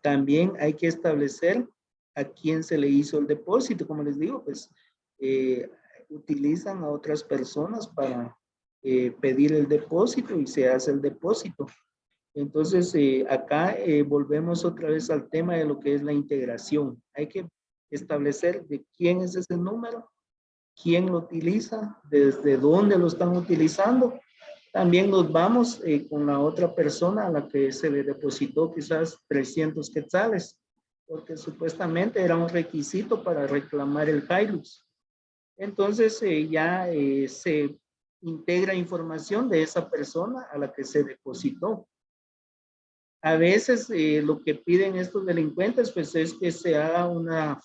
también hay que establecer a quién se le hizo el depósito. Como les digo, pues utilizan a otras personas para pedir el depósito y se hace el depósito. Entonces, acá volvemos otra vez al tema de lo que es la integración. Hay que establecer de quién es ese número, quién lo utiliza, desde dónde lo están utilizando. También nos vamos con la otra persona a la que se le depositó quizás 300 quetzales, porque supuestamente era un requisito para reclamar el Hilux. Entonces ya se integra información de esa persona a la que se depositó. A veces lo que piden estos delincuentes pues es que se haga una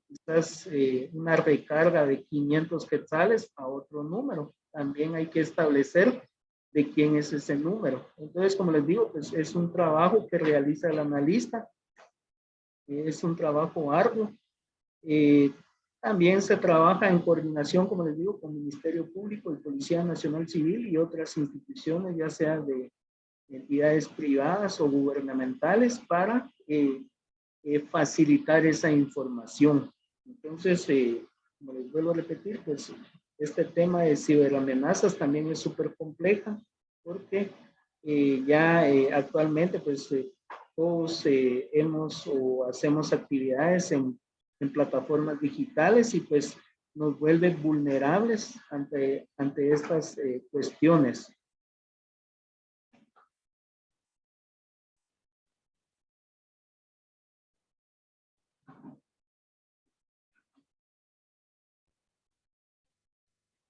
quizás una recarga de 500 quetzales a otro número. También hay que establecer de quién es ese número. Entonces, como les digo, pues es un trabajo que realiza el analista, es un trabajo arduo. También se trabaja en coordinación, como les digo, con el Ministerio Público y Policía Nacional Civil y otras instituciones, ya sea de entidades privadas o gubernamentales, para facilitar esa información. Entonces, como les vuelvo a repetir, pues este tema de ciberamenazas también es súper compleja porque ya actualmente pues todos hemos o hacemos actividades en plataformas digitales y pues nos vuelve vulnerables ante estas cuestiones.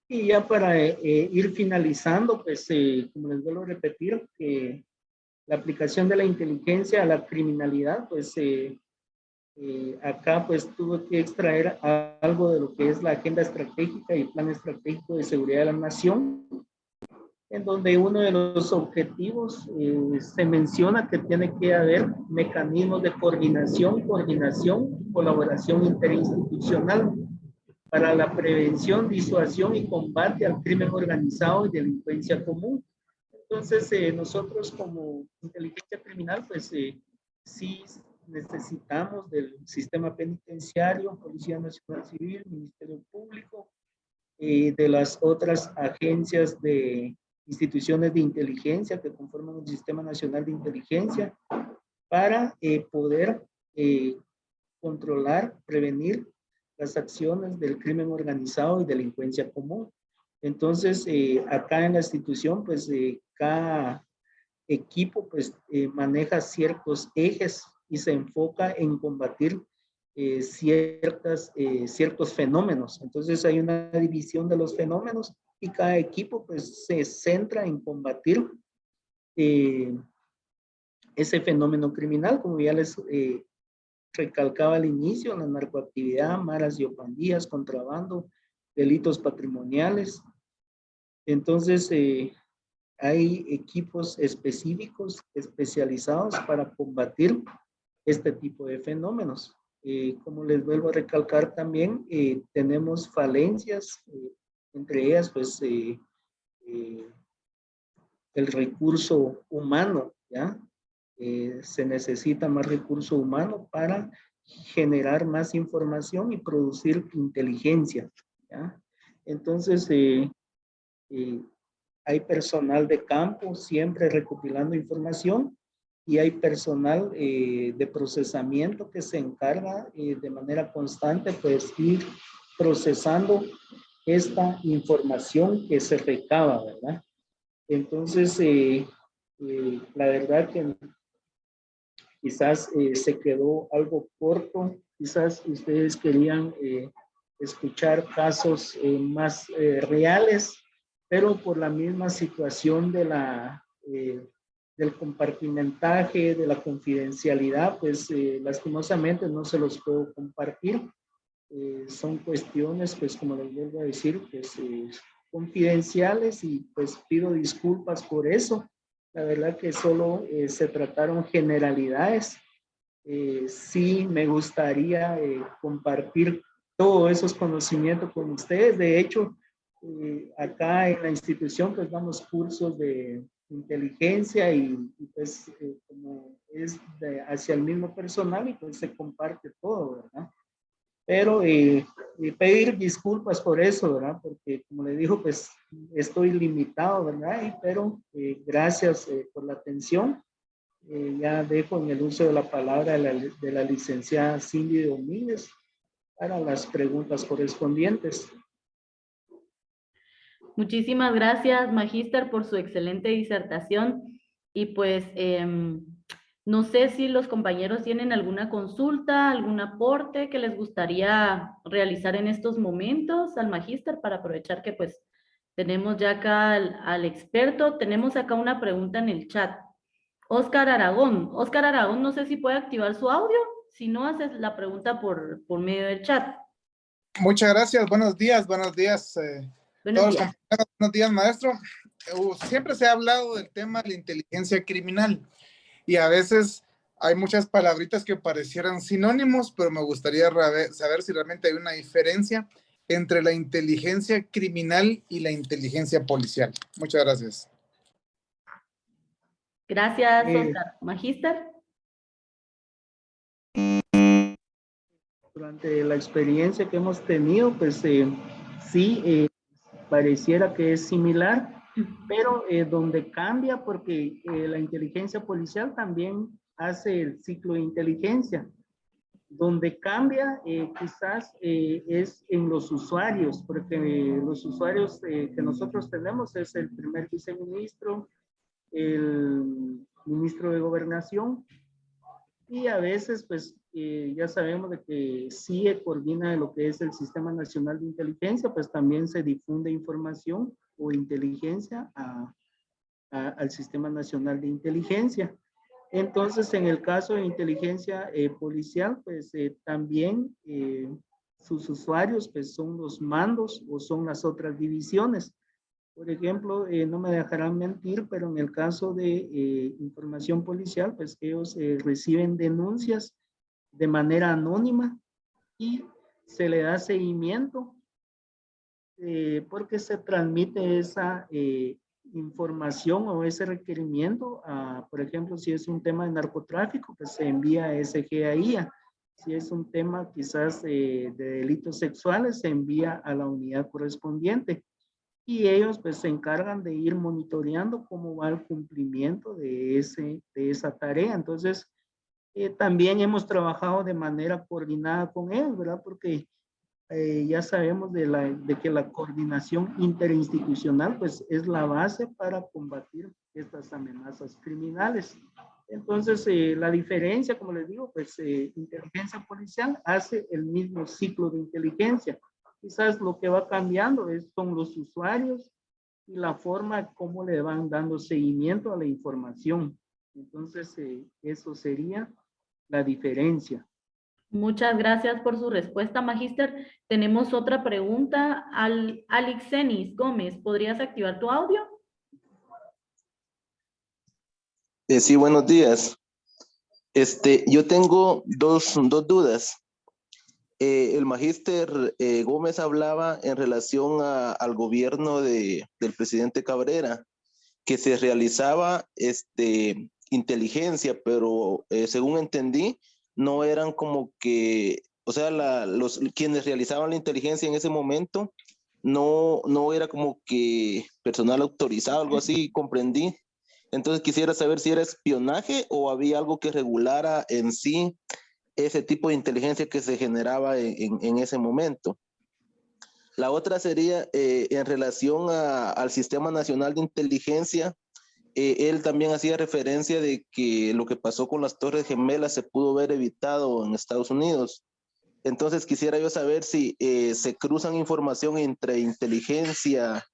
Y ya para ir finalizando, pues como les vuelvo a repetir, que la aplicación de la inteligencia a la criminalidad, pues acá pues tuve que extraer algo de lo que es la agenda estratégica y plan estratégico de seguridad de la nación, en donde uno de los objetivos se menciona que tiene que haber mecanismos de coordinación, colaboración interinstitucional para la prevención, disuasión y combate al crimen organizado y delincuencia común. Entonces, nosotros como inteligencia criminal, pues sí necesitamos del sistema penitenciario, Policía Nacional Civil, Ministerio Público, de las otras agencias de instituciones de inteligencia que conforman el Sistema Nacional de Inteligencia para poder controlar, prevenir las acciones del crimen organizado y delincuencia común. Entonces, acá en la institución, pues cada equipo pues maneja ciertos ejes y se enfoca en combatir ciertos fenómenos. Entonces hay una división de los fenómenos y cada equipo pues se centra en combatir ese fenómeno criminal, como ya les recalcaba al inicio, la narcoactividad, maras y pandillas, contrabando, delitos patrimoniales. Entonces, hay equipos específicos, especializados para combatir este tipo de fenómenos. Como les vuelvo a recalcar también, tenemos falencias, entre ellas, pues, el recurso humano, ¿ya? Se necesita más recurso humano para generar más información y producir inteligencia, ¿ya? Entonces, hay personal de campo siempre recopilando información y hay personal de procesamiento que se encarga de manera constante, pues, ir procesando esta información que se recaba, ¿verdad? Entonces, la verdad que quizás se quedó algo corto, quizás ustedes querían escuchar casos más reales, pero por la misma situación de del compartimentaje, de la confidencialidad, pues lastimosamente no se los puedo compartir. Son cuestiones, pues como les vuelvo a decir, pues confidenciales y pues pido disculpas por eso. La verdad que solo se trataron generalidades. Sí me gustaría compartir todos esos conocimientos con ustedes. De hecho, acá en la institución pues damos cursos de inteligencia y pues como es hacia el mismo personal y pues se comparte todo, ¿verdad? Pero pedir disculpas por eso, ¿verdad? Porque como le dijo, pues estoy limitado, ¿verdad? Pero gracias por la atención. Ya dejo en el uso de la palabra de la licenciada Cindy Domínguez para las preguntas correspondientes. Muchísimas gracias, Magíster, por su excelente disertación. Y pues no sé si los compañeros tienen alguna consulta, algún aporte que les gustaría realizar en estos momentos al Magíster para aprovechar que pues tenemos ya acá al experto. Tenemos acá una pregunta en el chat. Oscar Aragón. Oscar Aragón, no sé si puede activar su audio. Si no, haces la pregunta por medio del chat. Muchas gracias, buenos días Buenos todos días. los compañeros, buenos días, maestro. Siempre se ha hablado del tema de la inteligencia criminal y a veces hay muchas palabritas que parecieran sinónimos, pero me gustaría saber si realmente hay una diferencia entre la inteligencia criminal y la inteligencia policial. Muchas gracias. Gracias, Oscar. Magíster. durante la experiencia que hemos tenido, pues sí, pareciera que es similar, pero donde cambia porque la inteligencia policial también hace el ciclo de inteligencia. Donde cambia quizás es en los usuarios, porque los usuarios que nosotros tenemos es el primer viceministro, el ministro de Gobernación, y a veces pues ya sabemos de que CIE coordina lo que es el Sistema Nacional de Inteligencia, pues también se difunde información o inteligencia al Sistema Nacional de Inteligencia. Entonces, en el caso de inteligencia policial, pues también sus usuarios pues son los mandos o son las otras divisiones. Por ejemplo, no me dejarán mentir, pero en el caso de información policial, pues ellos reciben denuncias de manera anónima y se le da seguimiento porque se transmite esa información o ese requerimiento, por ejemplo, si es un tema de narcotráfico, pues se envía a SGAIA. Si es un tema quizás de delitos sexuales, se envía a la unidad correspondiente. Y ellos pues se encargan de ir monitoreando cómo va el cumplimiento de esa tarea. Entonces, también hemos trabajado de manera coordinada con ellos, ¿verdad? Porque ya sabemos de que la coordinación interinstitucional pues es la base para combatir estas amenazas criminales. Entonces, la diferencia, como les digo, pues inteligencia policial hace el mismo ciclo de inteligencia. Quizás lo que va cambiando son los usuarios y la forma como le van dando seguimiento a la información. Entonces, eso sería la diferencia. Muchas gracias por su respuesta, Magíster. Tenemos otra pregunta. Alixenis Gómez, ¿podrías activar tu audio? Sí, buenos días. Yo tengo dos dudas. El magíster Gómez hablaba en relación al gobierno del presidente Cabrera, que se realizaba inteligencia, pero según entendí, no eran como que, o sea, quienes realizaban la inteligencia en ese momento, no era como que personal autorizado, algo así, comprendí. Entonces quisiera saber si era espionaje o había algo que regulara en sí ese tipo de inteligencia que se generaba en ese momento. La otra sería en relación al Sistema Nacional de Inteligencia. Él también hacía referencia de que lo que pasó con las Torres Gemelas se pudo haber evitado en Estados Unidos. Entonces quisiera yo saber si se cruzan información entre inteligencia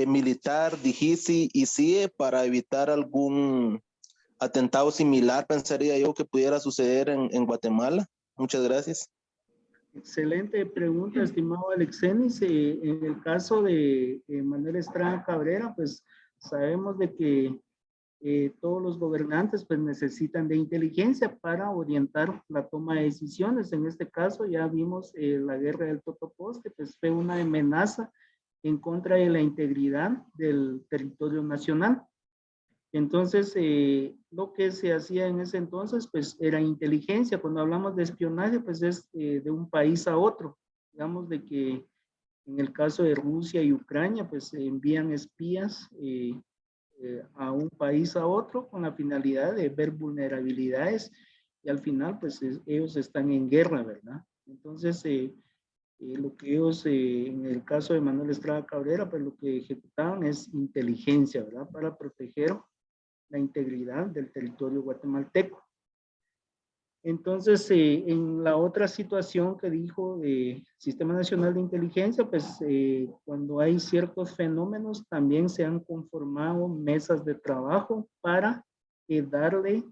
militar, DIGISI y CIE para evitar algún atentado similar, pensaría yo, que pudiera suceder en Guatemala. Muchas gracias. Excelente pregunta, estimado Alexenis. En el caso de Manuel Estrada Cabrera, pues sabemos de que todos los gobernantes pues necesitan de inteligencia para orientar la toma de decisiones. En este caso ya vimos la guerra del Totopós, que pues fue una amenaza en contra de la integridad del territorio nacional. Entonces, lo que se hacía en ese entonces, pues era inteligencia. Cuando hablamos de espionaje, pues es de un país a otro. Digamos de que en el caso de Rusia y Ucrania, pues se envían espías a un país a otro con la finalidad de ver vulnerabilidades y al final, pues ellos están en guerra, ¿verdad? Entonces, lo que ellos, en el caso de Manuel Estrada Cabrera, pues lo que ejecutaban es inteligencia, ¿verdad? Para proteger la integridad del territorio guatemalteco. Entonces, en la otra situación que dijo de Sistema Nacional de Inteligencia, pues cuando hay ciertos fenómenos, también se han conformado mesas de trabajo para darle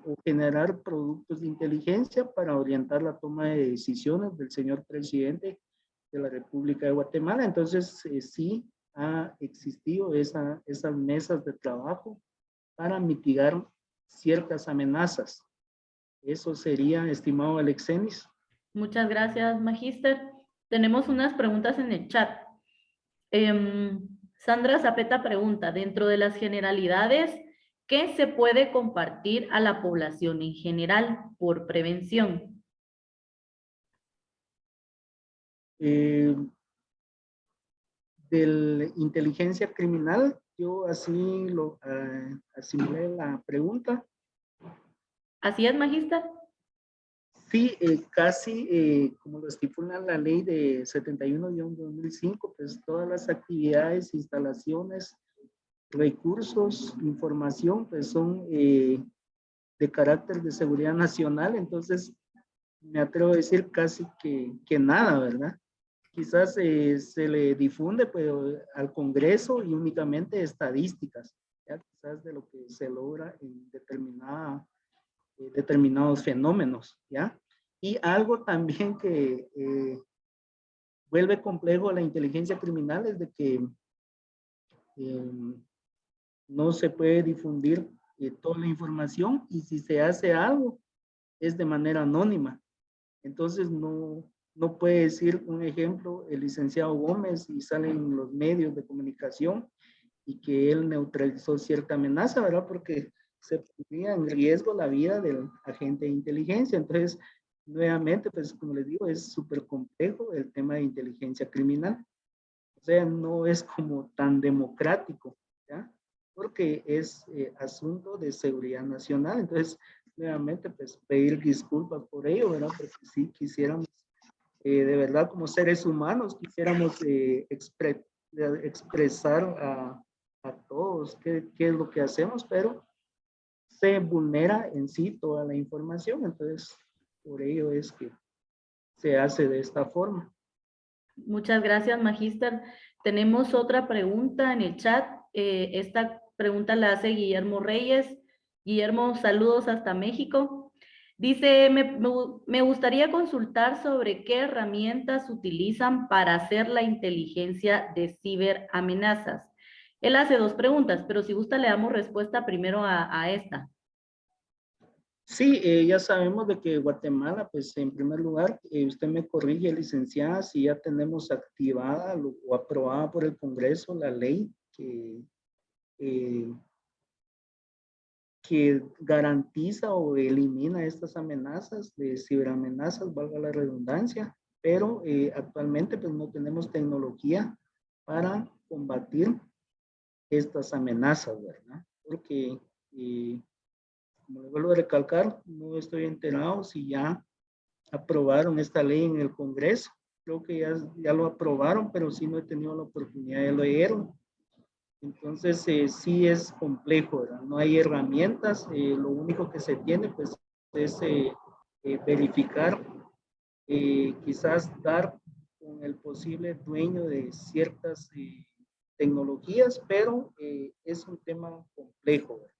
o generar productos de inteligencia para orientar la toma de decisiones del señor presidente de la República de Guatemala. Entonces, sí ha existido esas mesas de trabajo para mitigar ciertas amenazas. Eso sería, estimado Alexenis. Muchas gracias, Magíster. Tenemos unas preguntas en el chat. Sandra Zapeta pregunta, dentro de las generalidades, ¿qué se puede compartir a la población en general por prevención? De inteligencia criminal, yo así lo asimilé la pregunta. ¿Así es, magíster? Sí, casi como lo estipula la ley de 71-2005, pues todas las actividades, instalaciones, recursos, información, pues son de carácter de seguridad nacional. Entonces me atrevo a decir casi que nada, ¿verdad? Quizás se le difunde pero al Congreso y únicamente estadísticas, ¿ya? Quizás de lo que se logra en determinados fenómenos, ¿ya? Y algo también que vuelve complejo a la inteligencia criminal es de que no se puede difundir toda la información, y si se hace algo es de manera anónima. Entonces no puede decir, un ejemplo, el licenciado Gómez y sale en los medios de comunicación y que él neutralizó cierta amenaza, ¿verdad? Porque se ponía en riesgo la vida del agente de inteligencia. Entonces, nuevamente, pues como les digo, es súper complejo el tema de inteligencia criminal. O sea, no es como tan democrático, ¿ya? Porque es asunto de seguridad nacional. Entonces, nuevamente, pues pedir disculpas por ello, ¿verdad? Porque sí quisiéramos, de verdad, como seres humanos, quisiéramos expresar a todos qué es lo que hacemos, pero se vulnera en sí toda la información. Entonces, por ello es que se hace de esta forma. Muchas gracias, magíster. Tenemos otra pregunta en el chat. Esta pregunta la hace Guillermo Reyes. Guillermo, saludos hasta México. Dice, me gustaría consultar sobre qué herramientas utilizan para hacer la inteligencia de ciberamenazas. Él hace dos preguntas, pero si gusta le damos respuesta primero a esta. Sí, ya sabemos de que Guatemala, pues en primer lugar, usted me corrige, licenciada, si ya tenemos activada o aprobada por el Congreso la ley que garantiza o elimina estas amenazas de ciberamenazas, valga la redundancia, pero actualmente pues no tenemos tecnología para combatir estas amenazas, ¿verdad? Porque como le vuelvo a recalcar, no estoy enterado si ya aprobaron esta ley en el Congreso. Creo que ya lo aprobaron, pero sí no he tenido la oportunidad de leerlo. Entonces, sí es complejo, ¿verdad? No hay herramientas. Lo único que se tiene, pues, es verificar, quizás dar con el posible dueño de ciertas tecnologías, pero es un tema complejo, ¿verdad?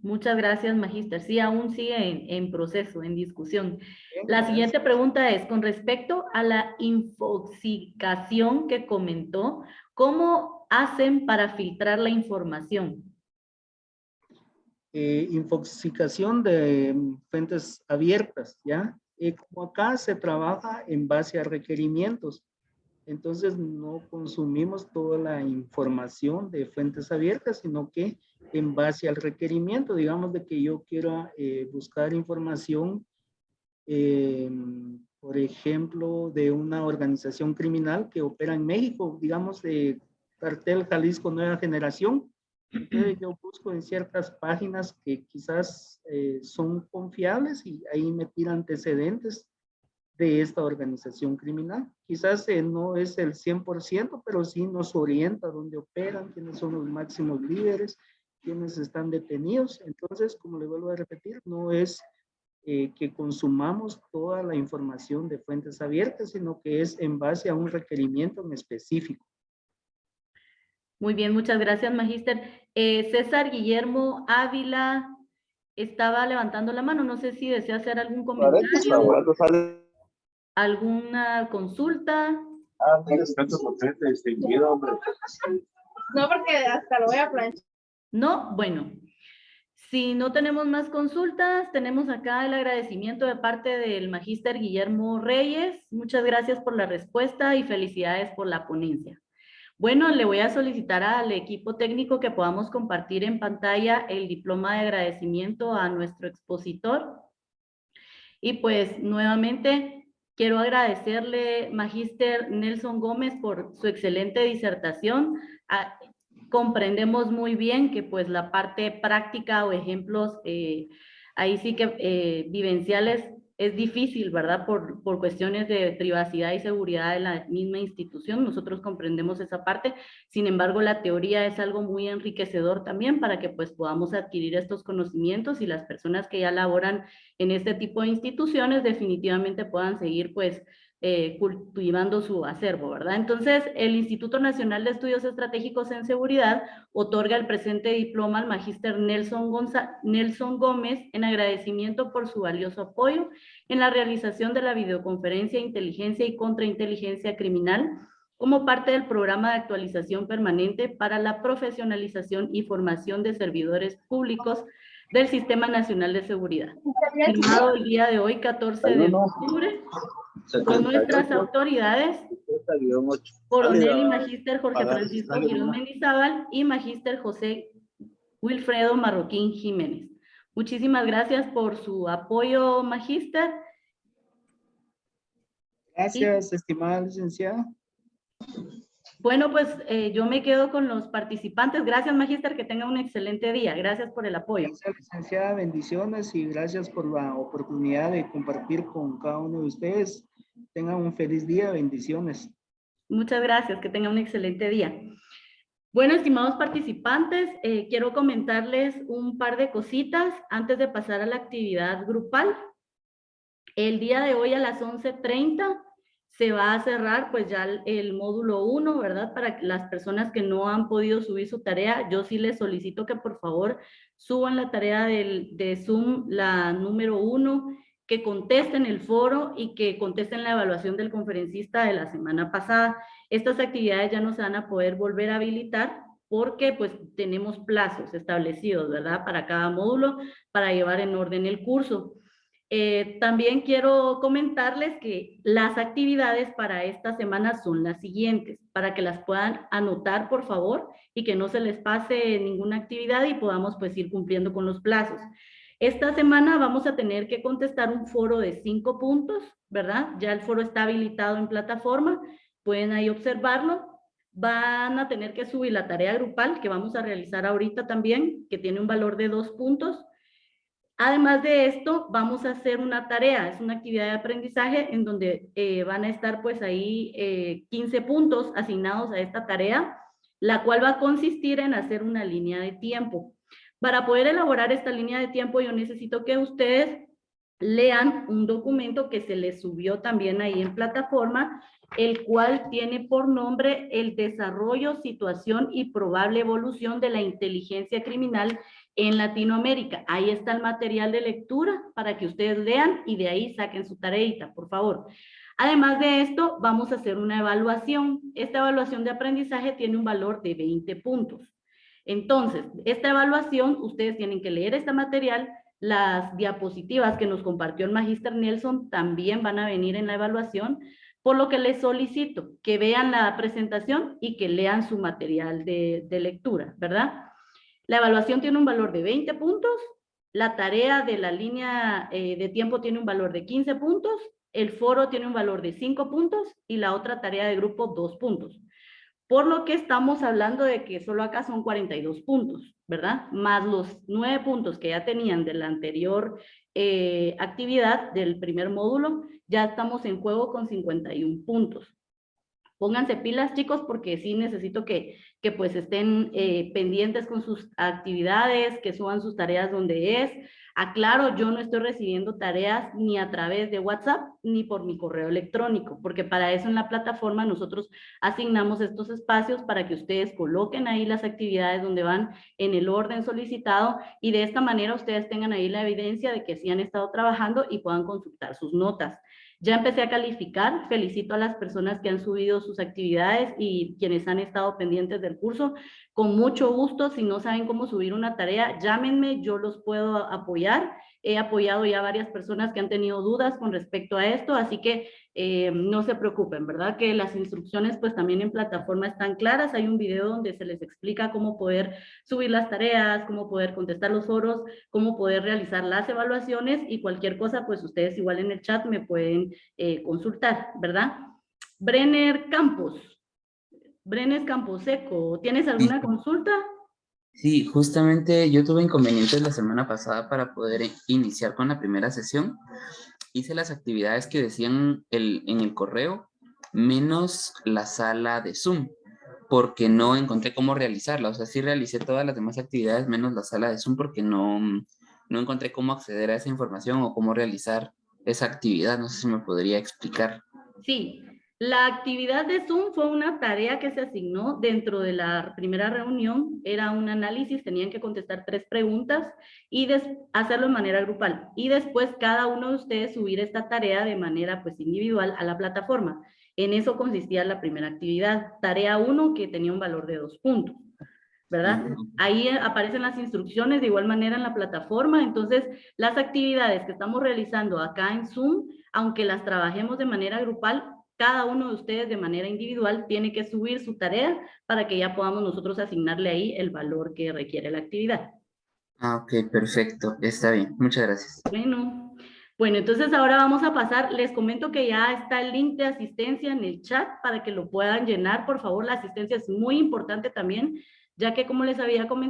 Muchas gracias, magíster. Sí, aún sigue en proceso, en discusión. Bien, La gracias. siguiente pregunta es, con respecto a la infoxicación que comentó, ¿cómo hacen para filtrar la información? Infoxicación de fuentes abiertas, ¿ya? Como acá se trabaja en base a requerimientos, entonces no consumimos toda la información de fuentes abiertas, sino que en base al requerimiento, digamos de que yo quiero buscar información, por ejemplo, de una organización criminal que opera en México, digamos de Cartel Jalisco Nueva Generación. Entonces yo busco en ciertas páginas que quizás son confiables y ahí me tira antecedentes de esta organización criminal. Quizás no es el 100%, pero sí nos orienta dónde operan, quiénes son los máximos líderes, quiénes están detenidos. Entonces, como le vuelvo a repetir, no es que consumamos toda la información de fuentes abiertas, sino que es en base a un requerimiento en específico. Muy bien, muchas gracias, magíster. César Guillermo Ávila estaba levantando la mano. No sé si desea hacer algún comentario, alguna consulta. No, porque hasta lo voy a planchar. No, bueno. Si no tenemos más consultas, tenemos acá el agradecimiento de parte del magíster Guillermo Reyes. Muchas gracias por la respuesta y felicidades por la ponencia. Bueno, le voy a solicitar al equipo técnico que podamos compartir en pantalla el diploma de agradecimiento a nuestro expositor. Y pues nuevamente Quiero agradecerle, Magíster Nelson Gómez, por su excelente disertación. Comprendemos muy bien que pues la parte práctica o ejemplos, ahí sí que vivenciales es difícil, ¿verdad? Por cuestiones de privacidad y seguridad de la misma institución. Nosotros comprendemos esa parte. Sin embargo, la teoría es algo muy enriquecedor también para que pues podamos adquirir estos conocimientos y las personas que ya laboran en este tipo de instituciones definitivamente puedan seguir pues cultivando su acervo, ¿verdad? Entonces, el Instituto Nacional de Estudios Estratégicos en Seguridad otorga el presente diploma al magíster Nelson Gómez en agradecimiento por su valioso apoyo en la realización de la videoconferencia Inteligencia y Contrainteligencia Criminal como parte del programa de actualización permanente para la profesionalización y formación de servidores públicos del Sistema Nacional de Seguridad, firmado el día de hoy, 14 de octubre, con nuestras autoridades, coronel y magíster Jorge Francisco Girón Mendizábal y magíster José Wilfredo Marroquín Jiménez. Muchísimas gracias por su apoyo, magíster. Gracias, estimada licenciada. Bueno, pues yo me quedo con los participantes. Gracias, magíster, que tenga un excelente día. Gracias por el apoyo. Gracias, licenciada, bendiciones y gracias por la oportunidad de compartir con cada uno de ustedes. Tengan un feliz día, bendiciones. Muchas gracias, que tenga un excelente día. Bueno, estimados participantes, quiero comentarles un par de cositas antes de pasar a la actividad grupal. El día de hoy a las 11:30 se va a cerrar pues ya el módulo 1, ¿verdad? Para las personas que no han podido subir su tarea, yo sí les solicito que por favor suban la tarea de Zoom, la número 1, que contesten el foro y que contesten la evaluación del conferencista de la semana pasada. Estas actividades ya no se van a poder volver a habilitar porque pues tenemos plazos establecidos, ¿verdad? Para cada módulo, para llevar en orden el curso. También quiero comentarles que las actividades para esta semana son las siguientes, para que las puedan anotar, por favor, y que no se les pase ninguna actividad y podamos pues ir cumpliendo con los plazos. Esta semana vamos a tener que contestar un foro de 5 puntos, ¿verdad? Ya el foro está habilitado en plataforma, pueden ahí observarlo. Van a tener que subir la tarea grupal que vamos a realizar ahorita también, que tiene un valor de 2 puntos. Además de esto, vamos a hacer una tarea, es una actividad de aprendizaje en donde van a estar pues ahí 15 puntos asignados a esta tarea, la cual va a consistir en hacer una línea de tiempo. Para poder elaborar esta línea de tiempo, yo necesito que ustedes lean un documento que se les subió también ahí en plataforma, el cual tiene por nombre El desarrollo, situación y probable evolución de la inteligencia criminal en Latinoamérica. Ahí está el material de lectura para que ustedes lean y de ahí saquen su tareita, por favor. Además de esto, vamos a hacer una evaluación. Esta evaluación de aprendizaje tiene un valor de 20 puntos. Entonces, esta evaluación, ustedes tienen que leer este material. Las diapositivas que nos compartió el magíster Nelson también van a venir en la evaluación, por lo que les solicito que vean la presentación y que lean su material de lectura, ¿verdad? La evaluación tiene un valor de 20 puntos, la tarea de la línea de tiempo tiene un valor de 15 puntos, el foro tiene un valor de 5 puntos y la otra tarea de grupo 2 puntos. Por lo que estamos hablando de que solo acá son 42 puntos, ¿verdad? Más los 9 puntos que ya tenían de la anterior actividad del primer módulo, ya estamos en juego con 51 puntos. Pónganse pilas, chicos, porque sí necesito que pues estén pendientes con sus actividades, que suban sus tareas donde es. Aclaro, yo no estoy recibiendo tareas ni a través de WhatsApp ni por mi correo electrónico, porque para eso en la plataforma nosotros asignamos estos espacios para que ustedes coloquen ahí las actividades donde van en el orden solicitado y de esta manera ustedes tengan ahí la evidencia de que sí han estado trabajando y puedan consultar sus notas. Ya empecé a calificar, felicito a las personas que han subido sus actividades y quienes han estado pendientes del curso. con mucho gusto. Si no saben cómo subir una tarea, llámenme, yo los puedo apoyar. He apoyado ya a varias personas que han tenido dudas con respecto a esto, así que no se preocupen, ¿verdad? Que las instrucciones pues también en plataforma están claras. Hay un video donde se les explica cómo poder subir las tareas, cómo poder contestar los foros, cómo poder realizar las evaluaciones, y cualquier cosa pues ustedes igual en el chat me pueden consultar, ¿verdad? Brenner Camposeco, ¿tienes alguna consulta? Sí, justamente yo tuve inconvenientes la semana pasada para poder iniciar con la primera sesión. Hice las actividades que decían en el correo, menos la sala de Zoom, porque no encontré cómo realizarla. O sea, sí realicé todas las demás actividades menos la sala de Zoom porque no encontré cómo acceder a esa información o cómo realizar esa actividad. No sé si me podría explicar. Sí, la actividad de Zoom fue una tarea que se asignó dentro de la primera reunión. Era un análisis, tenían que contestar 3 preguntas y hacerlo de manera grupal. Y después cada uno de ustedes subir esta tarea de manera pues individual a la plataforma. En eso consistía la primera actividad. Tarea 1, que tenía un valor de 2 puntos, ¿verdad? Ahí aparecen las instrucciones de igual manera en la plataforma. Entonces, las actividades que estamos realizando acá en Zoom, aunque las trabajemos de manera grupal, cada uno de ustedes de manera individual tiene que subir su tarea para que ya podamos nosotros asignarle ahí el valor que requiere la actividad. Ah, ok, perfecto. Está bien. Muchas gracias. Bueno, entonces ahora vamos a pasar. Les comento que ya está el link de asistencia en el chat para que lo puedan llenar. Por favor, la asistencia es muy importante también, ya que como les había comentado,